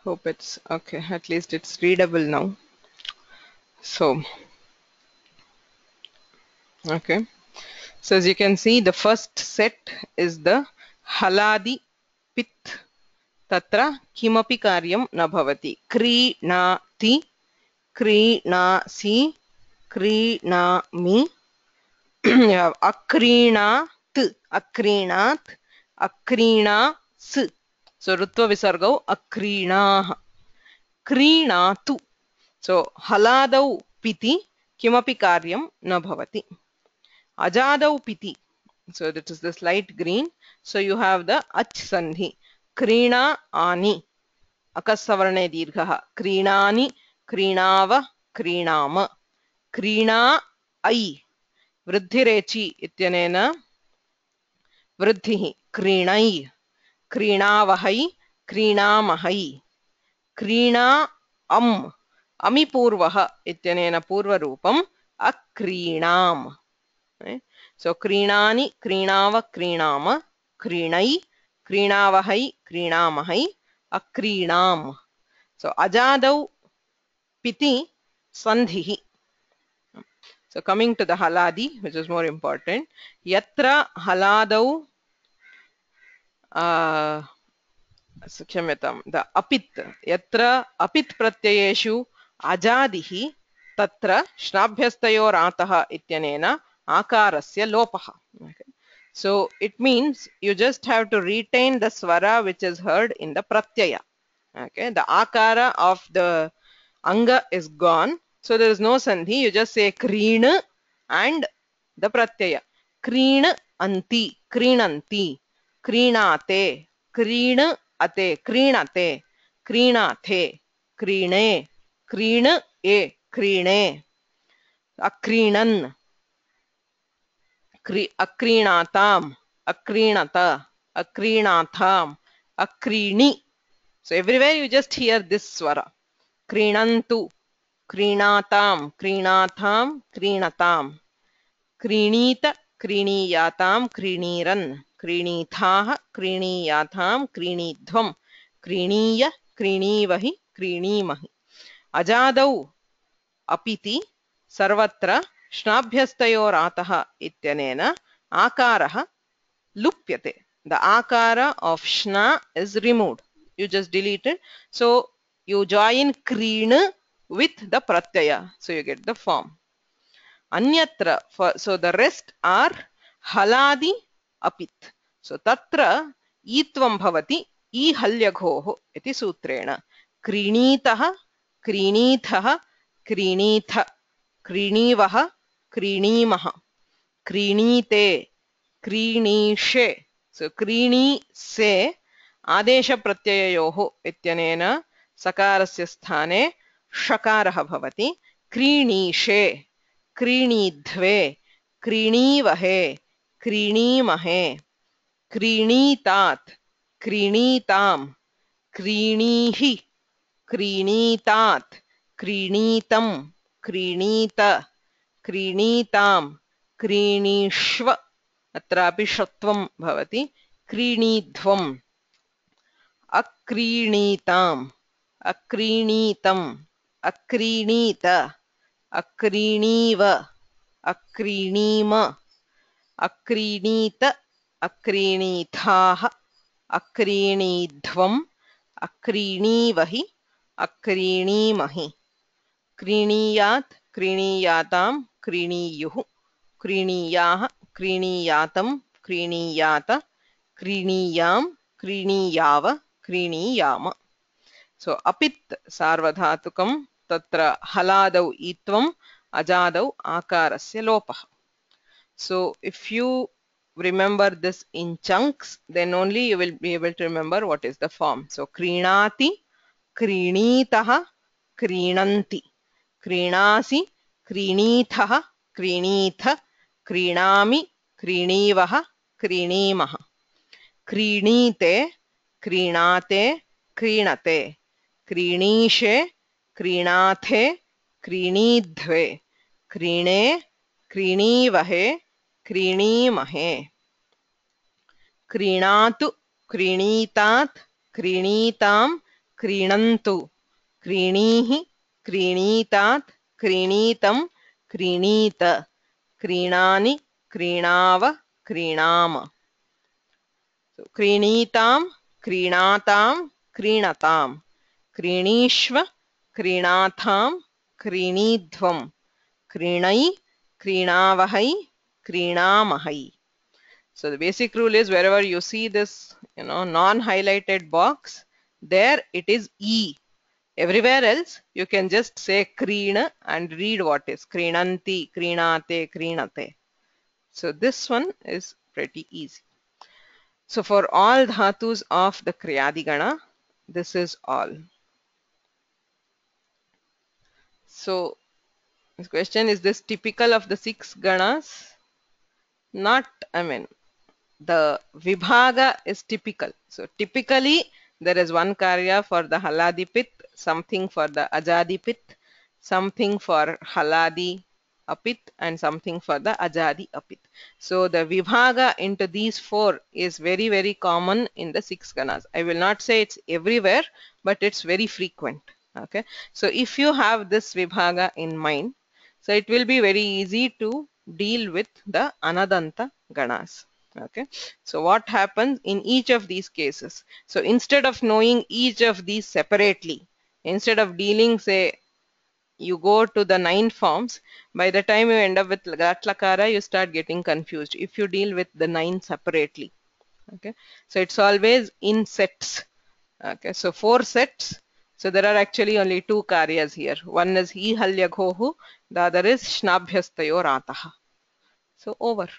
hope it's okay at least it's readable now so Okay. So as you can see, the first set is the haladi pit. Tatra kimapi karyam na bhavati. Kreenati, kreenasi, kreenami. You have akreenat, akreenat, akreenas. So rutva visargau akreenah. Kreenatu. So haladau piti kimapi karyam na bhavati. Ajadau piti. So that is the slight green. So you have the ach sandhi. Krina ani. Akasavarne dirghaha. Krinani, krinava, krinama. Krina ai. Vridhirechi ityanena vridhihi. Krinai. Krinavahai, krinamahai. Krina am. Ami purvaha ityanena purvarupam akrinam. Right? So krinani, krinava, krinama, krinai, krinavahai, krinamahai, akrinam. So ajadau piti sandhihi. So coming to the haladi, which is more important. Yatra haladau the apit. Yatra apit pratyayeshu ajadihi tatra shnabhyastayor ataha ityanena akarasya lopaha. Okay. So it means you just have to retain the swara which is heard in the pratyaya. Okay, the akara of the anga is gone, so there is no sandhi. You just say kreen and the pratyaya. Kreen anti, kreenanti, kreenate, kreen ate, kreenate, kreenathe, kreene, kreen e, kreene, akreenan, akreenatam, akreenata, akreenatham, akreeni. So everywhere you just hear this swara. Kreenantu, kreenatam, kreenatham, kreenatam. Kreenita, kreeneeyatam, kreeneeran. Kreenithaah, kreeneeyatham, kreenidhvam. Kreeneeya, kreeneevahi, kreeneemahi. Ajadau apiti sarvatra shnabhyastayoratah ityanena akaraha lupyate. The akara of shna is removed. You just delete it. So you join kreen with the pratyaya. So you get the form. Anyatra, so the rest are haladi apit. So tatra itvam bhavati I halyaghoho iti sutrena. Kreenitaha, kreenithaha, kreenitha, kreeneevaha, kreeneemaha. Kreenite, क्रीणीषे. So क्रीणी से आदेश प्रत्यययोः इत्यनेन सकारस्य स्थाने षकारः भवति. क्रीणीषे, क्रीणीध्वे, क्रीणीवहे, क्रीणीमहे, क्रीणीतात्, क्रीणीताम्, क्रीणीहि, क्रीणीतात्, क्रीणीतम्, क्रीणीत, क्रीणीताम्, क्रीणीष्व. अत्रापि षत्वं भवति. क्रीणीध्वम्, अक्रीणीताम्, अक्रीणीतम्, अक्रीणीत, अक्रीणीव, अक्रीणीम, अक्रीणीत, अक्रीणीथाः, अक्रीणीध्वम्, अक्रीणीवहि, अक्रीणीमहि. क्रीणीयात्, क्रीणीयाताम्, क्रीणीयुः, क्रीणीयाः, क्रीणीयातं, क्रीणीयात, क्रीणीयां, क्रीणीयाव, क्रीणीयाम. So apit sarvadhatukam tatra haladau itvam ajadau akarasya lopah. So if you remember this in chunks, then only you will be able to remember what is the form. So kreenati, kreenitaha, kreenanti, kreenasi, kreenithaha, kreenitha, क्रीणामि, क्रीणीवः, क्रीणीमः. क्रीणीते, क्रीणाते, क्रीणते. क्रीणीषे, क्रीणाथे, क्रीणीध्वे. क्रीणे, क्रीणीवहे, क्रीणीमहे. क्रीणातु, क्रीणीतात्, क्रीणीताम्, क्रीणन्तु. क्रीणीहि, क्रीणीतात्, क्रीणीतम्, क्रीणीत. क्रीणानि, क्रीणाव, क्रीणाम. So, क्रीणीतां, क्रीणातां, क्रीणताम. क्रीणीष्व, क्रीणाथां, क्रीणीध्वं. क्रीणै, क्रीणावहै, क्रीणामहै. So the basic rule is wherever you see this, non-highlighted box, there it is E. Everywhere else, you can just say Kreena and read what is Kreenanti, Kreenate, Kreenate. So this one is pretty easy. So for all dhatus of the Kriyadigana, this is all. So this question, is this typical of the 6 ganas? Not, the vibhaga is typical. So typically there is one karya for the haladi pit, something for the ajadi pit, something for haladi apit, and something for the ajadi apit. So the vibhaga into these 4 is very, very common in the 6 ganas. I will not say it's everywhere, but it's very frequent. Okay, so if you have this vibhaga in mind, so it will be very easy to deal with the anadanta ganas. Okay, so what happens in each of these cases? So instead of knowing each of these separately, instead of dealing, say, you go to the 9 forms, by the time you end up with Gatlakara, you start getting confused if you deal with the 9 separately. Okay, so it's always in sets. Okay, so 4 sets. So there are actually only 2 karyas here. One is Hi Halyaghohu, the other is Shnabhyastayo Rataha. So over.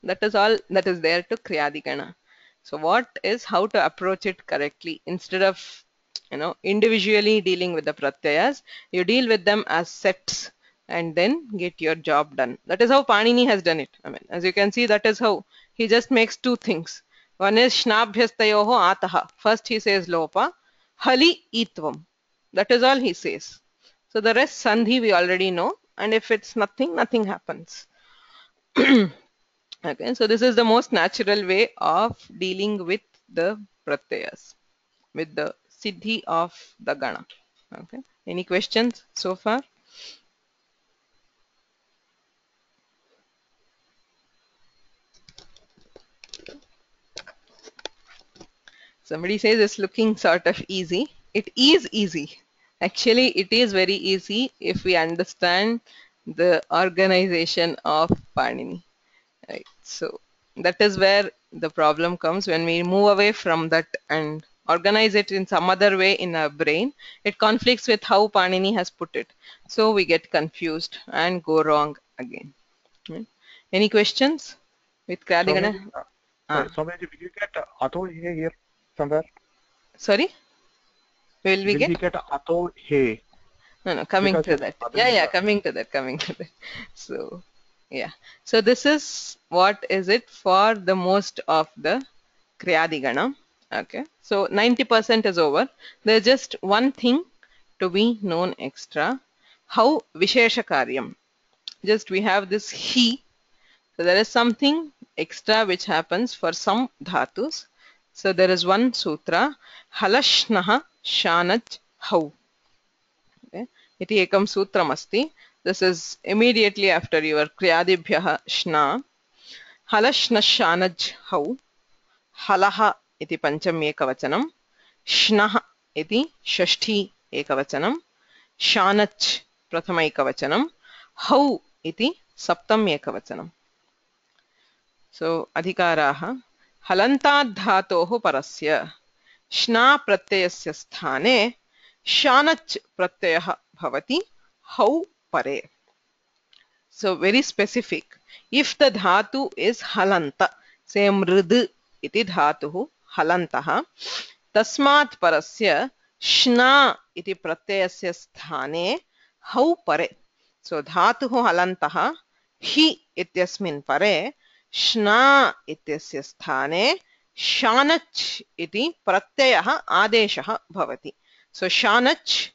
That is all that is there to Kriyadigana. So what is how to approach it correctly? Instead of individually dealing with the pratyayas, you deal with them as sets and then get your job done. That is how Panini has done it. As you can see, that is how he just makes 2 things. One is Shnabhyastayoho Ataha. First he says Lopa, Hali Itvam. That is all he says. So the rest Sandhi we already know, and if it's nothing, nothing happens. Okay, so this is the most natural way of dealing with the pratyayas, with the siddhi of the gana. Okay, any questions so far? Somebody says it's looking sort of easy. It is easy. Actually, it is very easy if we understand the organization of Panini. Right, so that is where the problem comes. When we move away from that and organize it in some other way in our brain, it conflicts with how Panini has put it, so we get confused and go wrong again. Right. Any questions with Kriyadigana? Swamiji, will you get Ato here somewhere? Sorry, will we get Ato he? no, coming to that. Yeah, coming to that. So yeah, so this is what is it for the most of the Kriyadigana. Okay, so 90% is over. There's just one thing to be known extra. How Vishesha Karyam. Just we have this he. So there is something extra which happens for some dhatus. So there is one sutra. Halashnaha Shanaj Hau. Okay. Iti ekam sutram asti. This is immediately after your Kriyadibhyaha Shna. Halashna Shanaj Hau. Halaha iti panchami ekavachanam. Shnaha iti shashti ekavachanam. Shanach prathama ekavachanam. Hau iti saptam ekavachanam. So adhikaraha halantad dhatoho parasya shna pratyayasya sthane shanach pratyayah bhavati hau pare. So very specific. If the dhatu is halanta, say mrid iti dhatuhu halantaha, tasmat parasya shna iti pratyayasya sthane hau pare. So dhatuhu halantaha hi ityasmin pare shna ityasya sthane shanach iti pratyayah adeshah bhavati. So shanach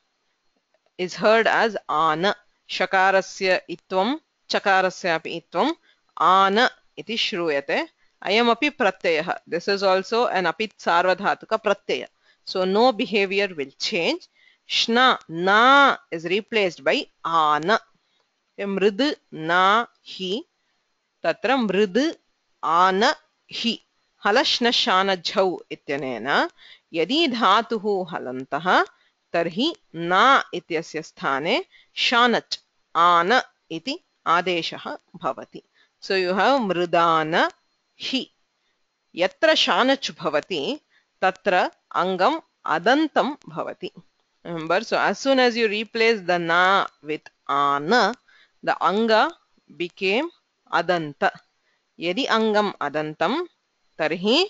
is heard as ana. Shakarasya itvam, chakarasya api itvam, ana iti shruyate. Ayam api pratyayah. This is also an apit sarvadhatuka pratyaya. So no behavior will change. Shna, na is replaced by ana. Mrid, na, हि तत्र मृद् आन हि हलश्नशानझौ इत्यनेन यदि धातुः हलन्तः तर्हि न इत्यस्य स्थाने शानच् आन इति आदेशः भवति. So you have मृदान हि. यत्र शानच् भवति तत्र angam adantam bhavati. Remember, so as soon as you replace the na with ana, the anga became adanta. Yadi angam adantam tarhi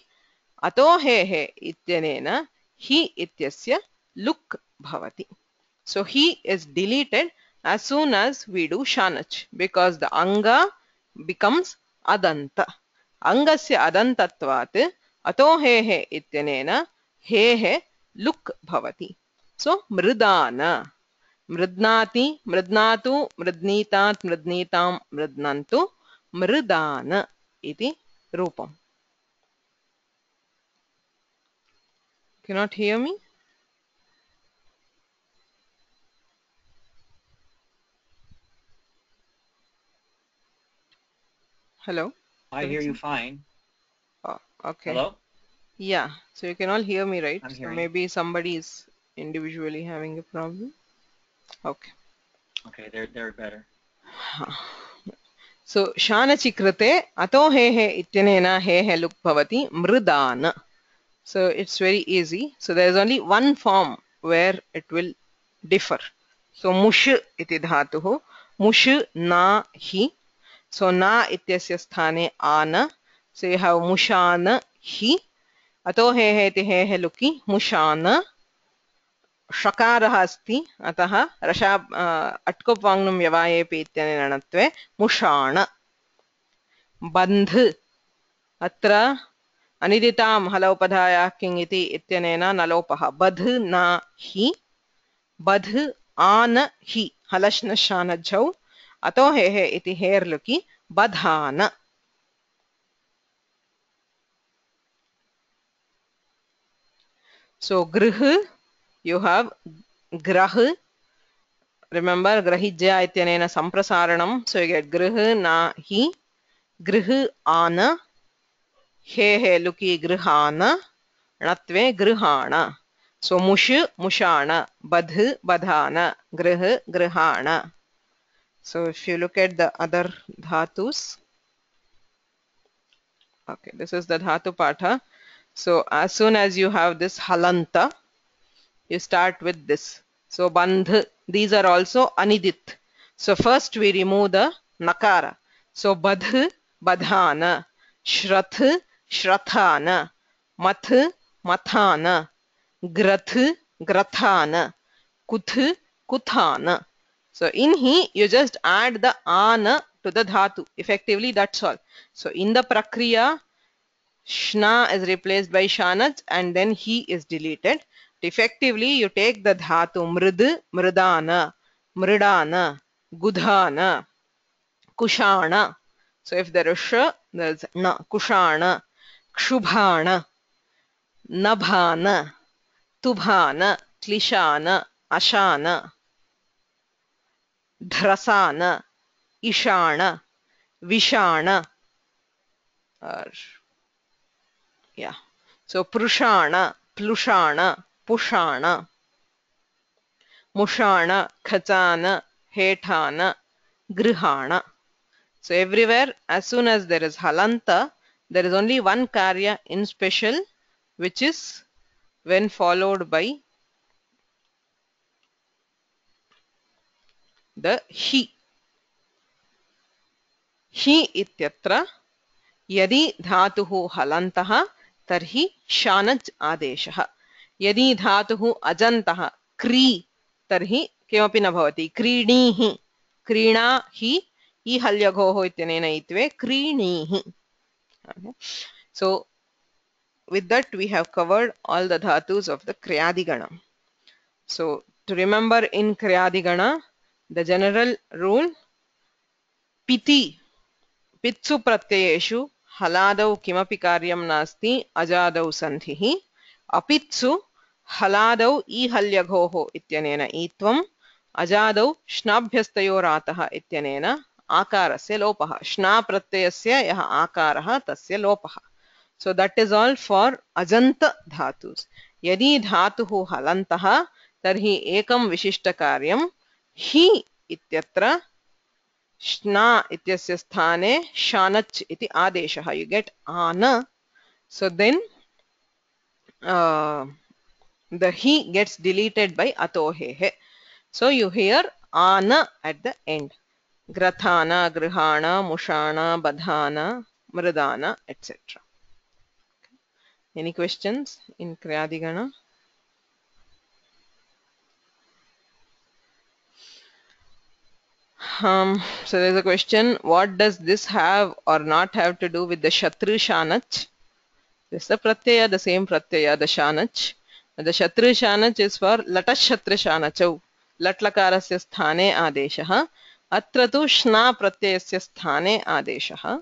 ato he ityanena hi ityasya luk bhavati. So he is deleted as soon as we do shanach because the anga becomes adanta. Angasya adantatvat ato he ityanena he luk bhavati. So mridana. Mridnati, mridnatu, mridnitat, mridnitam, mridnantu, mridana iti rupam. Cannot hear me? Hello? I hear you fine. Oh, okay. Hello? Yeah, so you can all hear me, right? I'm So hearing. maybe somebody is individually having a problem. Okay. Okay, they're better. So shanachi krite ato he ityanena he luk bhavati mridana. So it's very easy. So there is only one form where it will differ. So mush iti dhatuhu mush na hi. So na ityasya sthane ana. So you have mushana hi. अतो हे इति हे लुकि मुशान षकारः अस्ति अतः रशा अट्कुप् वाङ्मनं व्यवायेपि इत्यनेन णत्वे मुषाण. बन्ध अत्र अनिदितां हलोपधायाः किङ् इति इत्यनेन नलोपः बध् न हि बध् आन हि हलश्नशानझौ अतो हे इति हेर्लुकि बधान. So grih, you have grah. Remember grahijya ityanena samprasaranam. So you get grih na hi, grih ana, he luki grihana, natve grihana. So mush mushana, badh badhana, grih grihana. So if you look at the other dhatus, okay, this is the dhatu patha. So as soon as you have this halanta, you start with this. So bandh, these are also anidit. So first we remove the nakara. So badh, badhana, shrath, shrathana, math, mathana, grath, grathana, kuth, kuthana. So in he, you just add the ana to the dhatu. Effectively, that's all. So in the prakriya, shna is replaced by shanaj and then he is deleted. Effectively, you take the dhatu mrid, mridana, mridana, gudhana, kushana. So if there is sh, there is na, kushana, kshubhana, nabhana, tubhana, klishana, ashana, dhrasana, ishana, vishana. Yeah. So prushana, plushana, pushana, mushana, khachana, hethana, grihana. So everywhere, as soon as there is halanta, there is only one karya in special, which is when followed by the hi. Hi ityatra यदि धातुः हलन्तः तर्हि शानच् आदेशः. यदि धातुः अजन्तः क्री तर्हि किमपि न भवति. क्रीणीहि, क्रीणाहि इ हल्यघोः इत्यनेन इत्वे क्रीणीहि. So with that we have covered all the dhatus of the kriyadigana. So to remember in kriyadigana, the general rule, piti पित्सु प्रत्ययेषु हलादौ किमपि कार्यं नास्ति अजादौ सन्धिः. अपित्सु हलादौ ईहल्यघोः इत्यनेन ईत्वम् अजादौ श्नाभ्यस्तयोरातः इत्यनेन आकारस्य लोपः श्ना प्रत्ययस्य यः आकारः तस्य लोपः so that is all for ajanta dhatus यदि धातुः हलन्तः तर्हि एकं विशिष्टकार्यं हि इत्यत्र श्ना इत्यस्य स्थाने शानच् इति आदेशः you get ana so then the he gets deleted by atohehe so you hear ana at the end grathana grihana mushana badhana mridana etc any questions in kriyadigana so there's a question what does this have or not have to do with the shatru shanach this is the pratyaya the same pratyaya the shanach the shatru shanach is for latash shatru shanachau lat lakarasya sthane adeshah atra tu shna pratyayasya sthane adeshah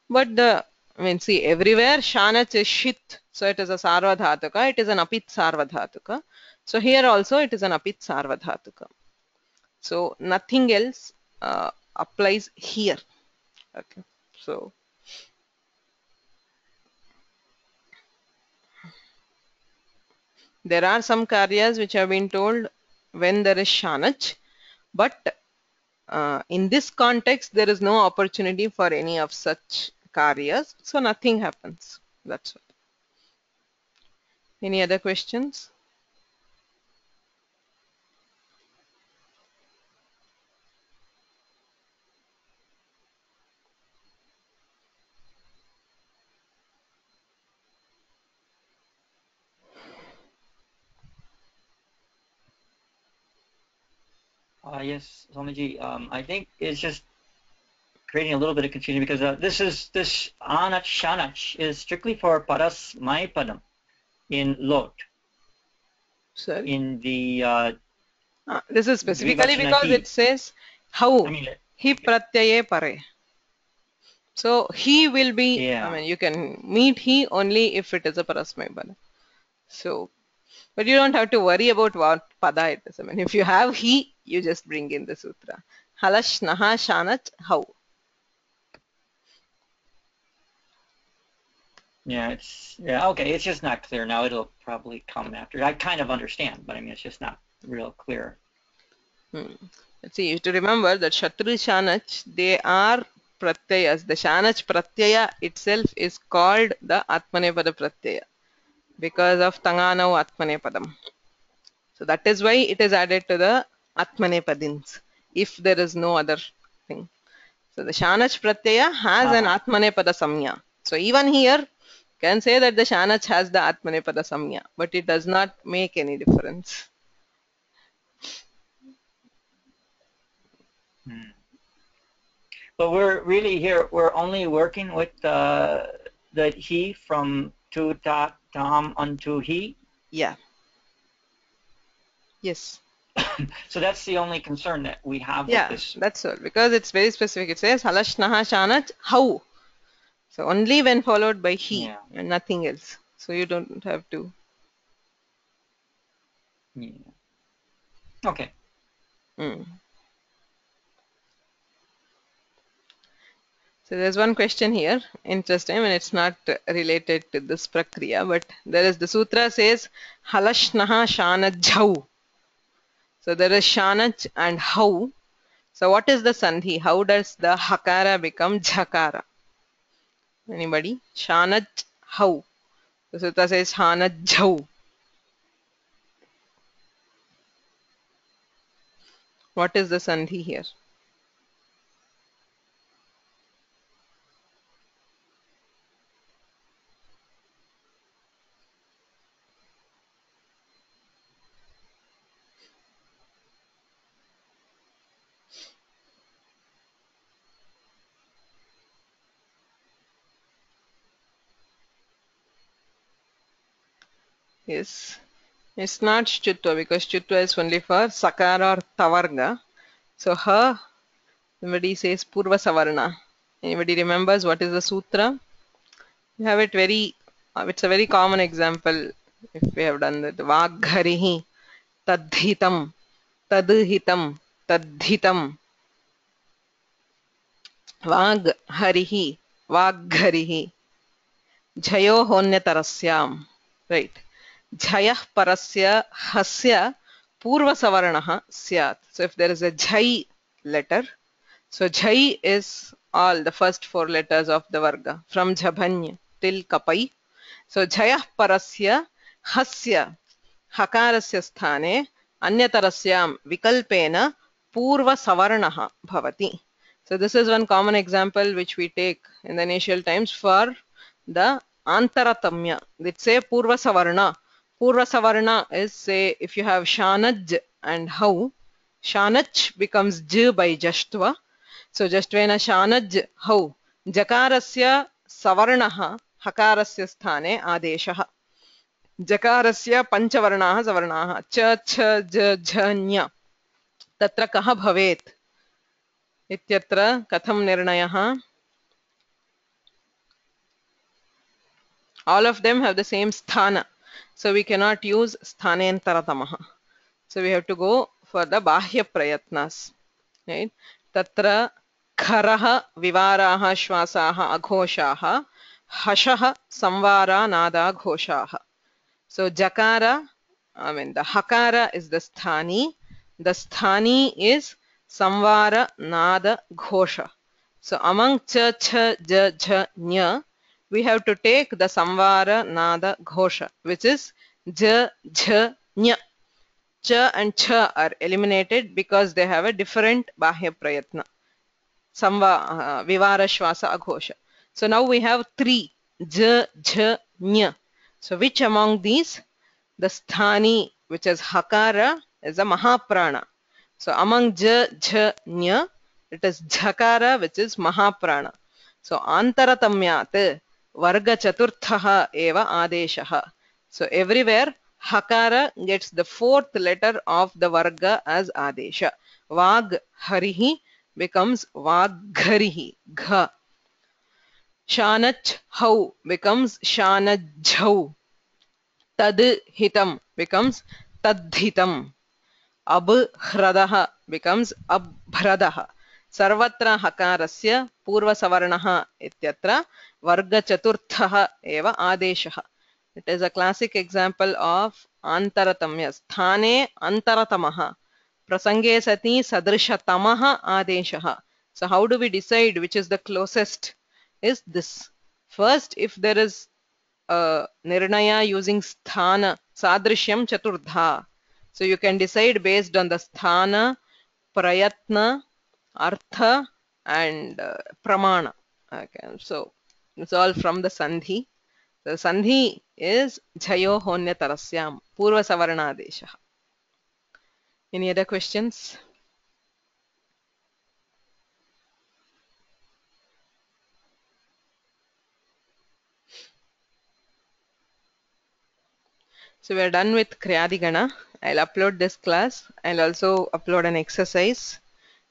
but the I mean see everywhere shanach is shit so it is a sarvadhatuka it is an apit sarvadhatuka so here also it is an apit sarvadhatuka so nothing else applies here okay so there are some karyas which have been told when there is shanach but in this context there is no opportunity for any of such karyas so nothing happens that's all any other questions Yes, Swamiji. I think it's just creating a little bit of confusion because this anach shanach is strictly for paras padam in lot. sorry In the this is specifically Dvivachana because he. it says how I mean, he pratyaye pare so he will be yeah. I mean you can meet he only if it is a parasmay pada so but you don't have to worry about what pada it is I mean if you have he you just bring in the sutra halash naha shanach how Yeah, okay. It's just not clear now. It'll probably come after. I kind of understand, but I mean, it's just not real clear. Let's see, you have to remember that Shatru Shanach, they are pratyayas. The Shanach pratyaya itself is called the Atmanepada pratyaya because of Tanganau Atmanepadam. So that is why it is added to the Atmanepadins if there is no other thing. So the Shanach pratyaya has an Atmanepada samya. So even here, can say that the Shanach has the Atmanepada samya, but it does not make any difference. But we're really here, we're only working with the he from tu ta tam unto he. Yeah. Yes. So that's the only concern that we have Yeah, with this. that's all. Because it's very specific. It says halash naha shanach how. So only when followed by he and nothing else. So you don't have to. Yeah. Okay. So there's one question here. Interesting. I mean, it's not related to this prakriya, but there is the sutra says halash naha shanach jau. So there is shanach and how. So what is the sandhi? How does the hakara become jhakara? Anybody? Shanach how. The sutra says shanach jau. What is the sandhi here? Yes. It's not Shchutva because Shchutva is only for Sakara or Tavarga. So her, somebody says Purva Savarna. Anybody remembers what is the sutra? You have it very, it's a very common example if we have done that. Vagharihi tadhitam tadhitam tadhitam. वाग् हरिः वाग्घरिः झयोहोन्यतरस्यां right झयः परस्य हस्य पूर्वसवर्णः स्यात्. So if there is a jhai letter, so jhai is all the first four letters of the varga from jhabany till kapai. So jhayah parasya hasya हकारस्य स्थाने अन्यतरस्यां विकल्पेन पूर्वसवर्णः भवति. So this is one common example which we take in the initial times for the antaratamya. Let's say purvasavarna. Purvasavarna is, say, if you have shanaj and hau, shanach becomes j by jashtva. So jastvena shanaj hau. Jakarasya savarnaha hakarasya sthane adeshah. जकारस्य पञ्चवर्णाः सवर्णाः च छ ज झ ञ तत्र कः भवेत् इत्यत्र कथं निर्णयः? All of them have the same sthana, so we cannot use sthanentaratamah. So we have to go for the bahya prayatnas, right? Tatra kharah vivaraah shwasaah aghoshaah hashah samvara nada ghoshaah. So jakara, I mean the hakara is the sthani is samvara nada ghosha. So among cha cha ja jha nya we have to take the samvara nada ghosha, which is ja jha nya. Cha and cha are eliminated because they have a different bahya prayatna. Vivara shwasa aghosha. So now we have three ja jha nya. So which among these? The sthani, which is hakara, is a mahaprana. So among ja jha nya, it is jhakara, which is mahaprana. So antaratamyat varga chaturthaha eva adeshaha. So everywhere hakara gets the fourth letter of the varga as adesha. Vag harihi becomes vagharihi, gha. Shanach hau becomes shanajhau. Tad hitam becomes tadhitam. Abhradah becomes abhradah. Sarvatra hakarasya purvasavarnah ityatra varga chaturthah eva adeshah. It is a classic example of antaratamya. Sthane antaratamah. Prasange sati sadrishatamah adeshah. So how do we decide which is the closest? Is this. First, if there is nirnaya using sthana, sadrishyam chaturdha. So you can decide based on the sthana, prayatna, artha and pramana. Okay, so it's all from the sandhi. The sandhi is jhayo honyatarasyam, purva savarnadesha. Any other questions? So we are done with Kriyadigana. I'll upload this class. I'll also upload an exercise.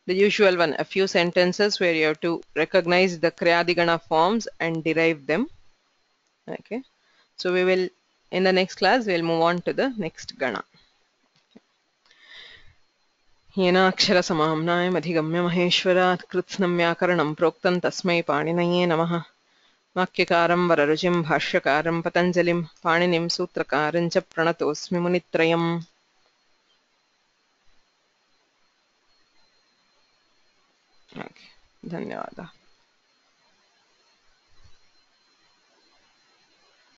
The usual one, a few sentences where you have to recognize the Kriyadigana forms and derive them. Okay. So we will, in the next class, we'll move on to the next Gana. येनाक्षरसमाम्नाय अधिगम्य महेश्वरात् कृत्स्नं व्याकरणं प्रोक्तं तस्मै पाणिनये नमः. वाक्यकारं वररुचिं भाष्यकारं पतञ्जलिं पाणिनिं सूत्रकारं च प्रणतोऽस्मि मुनित्रयम्. धन्यवादः.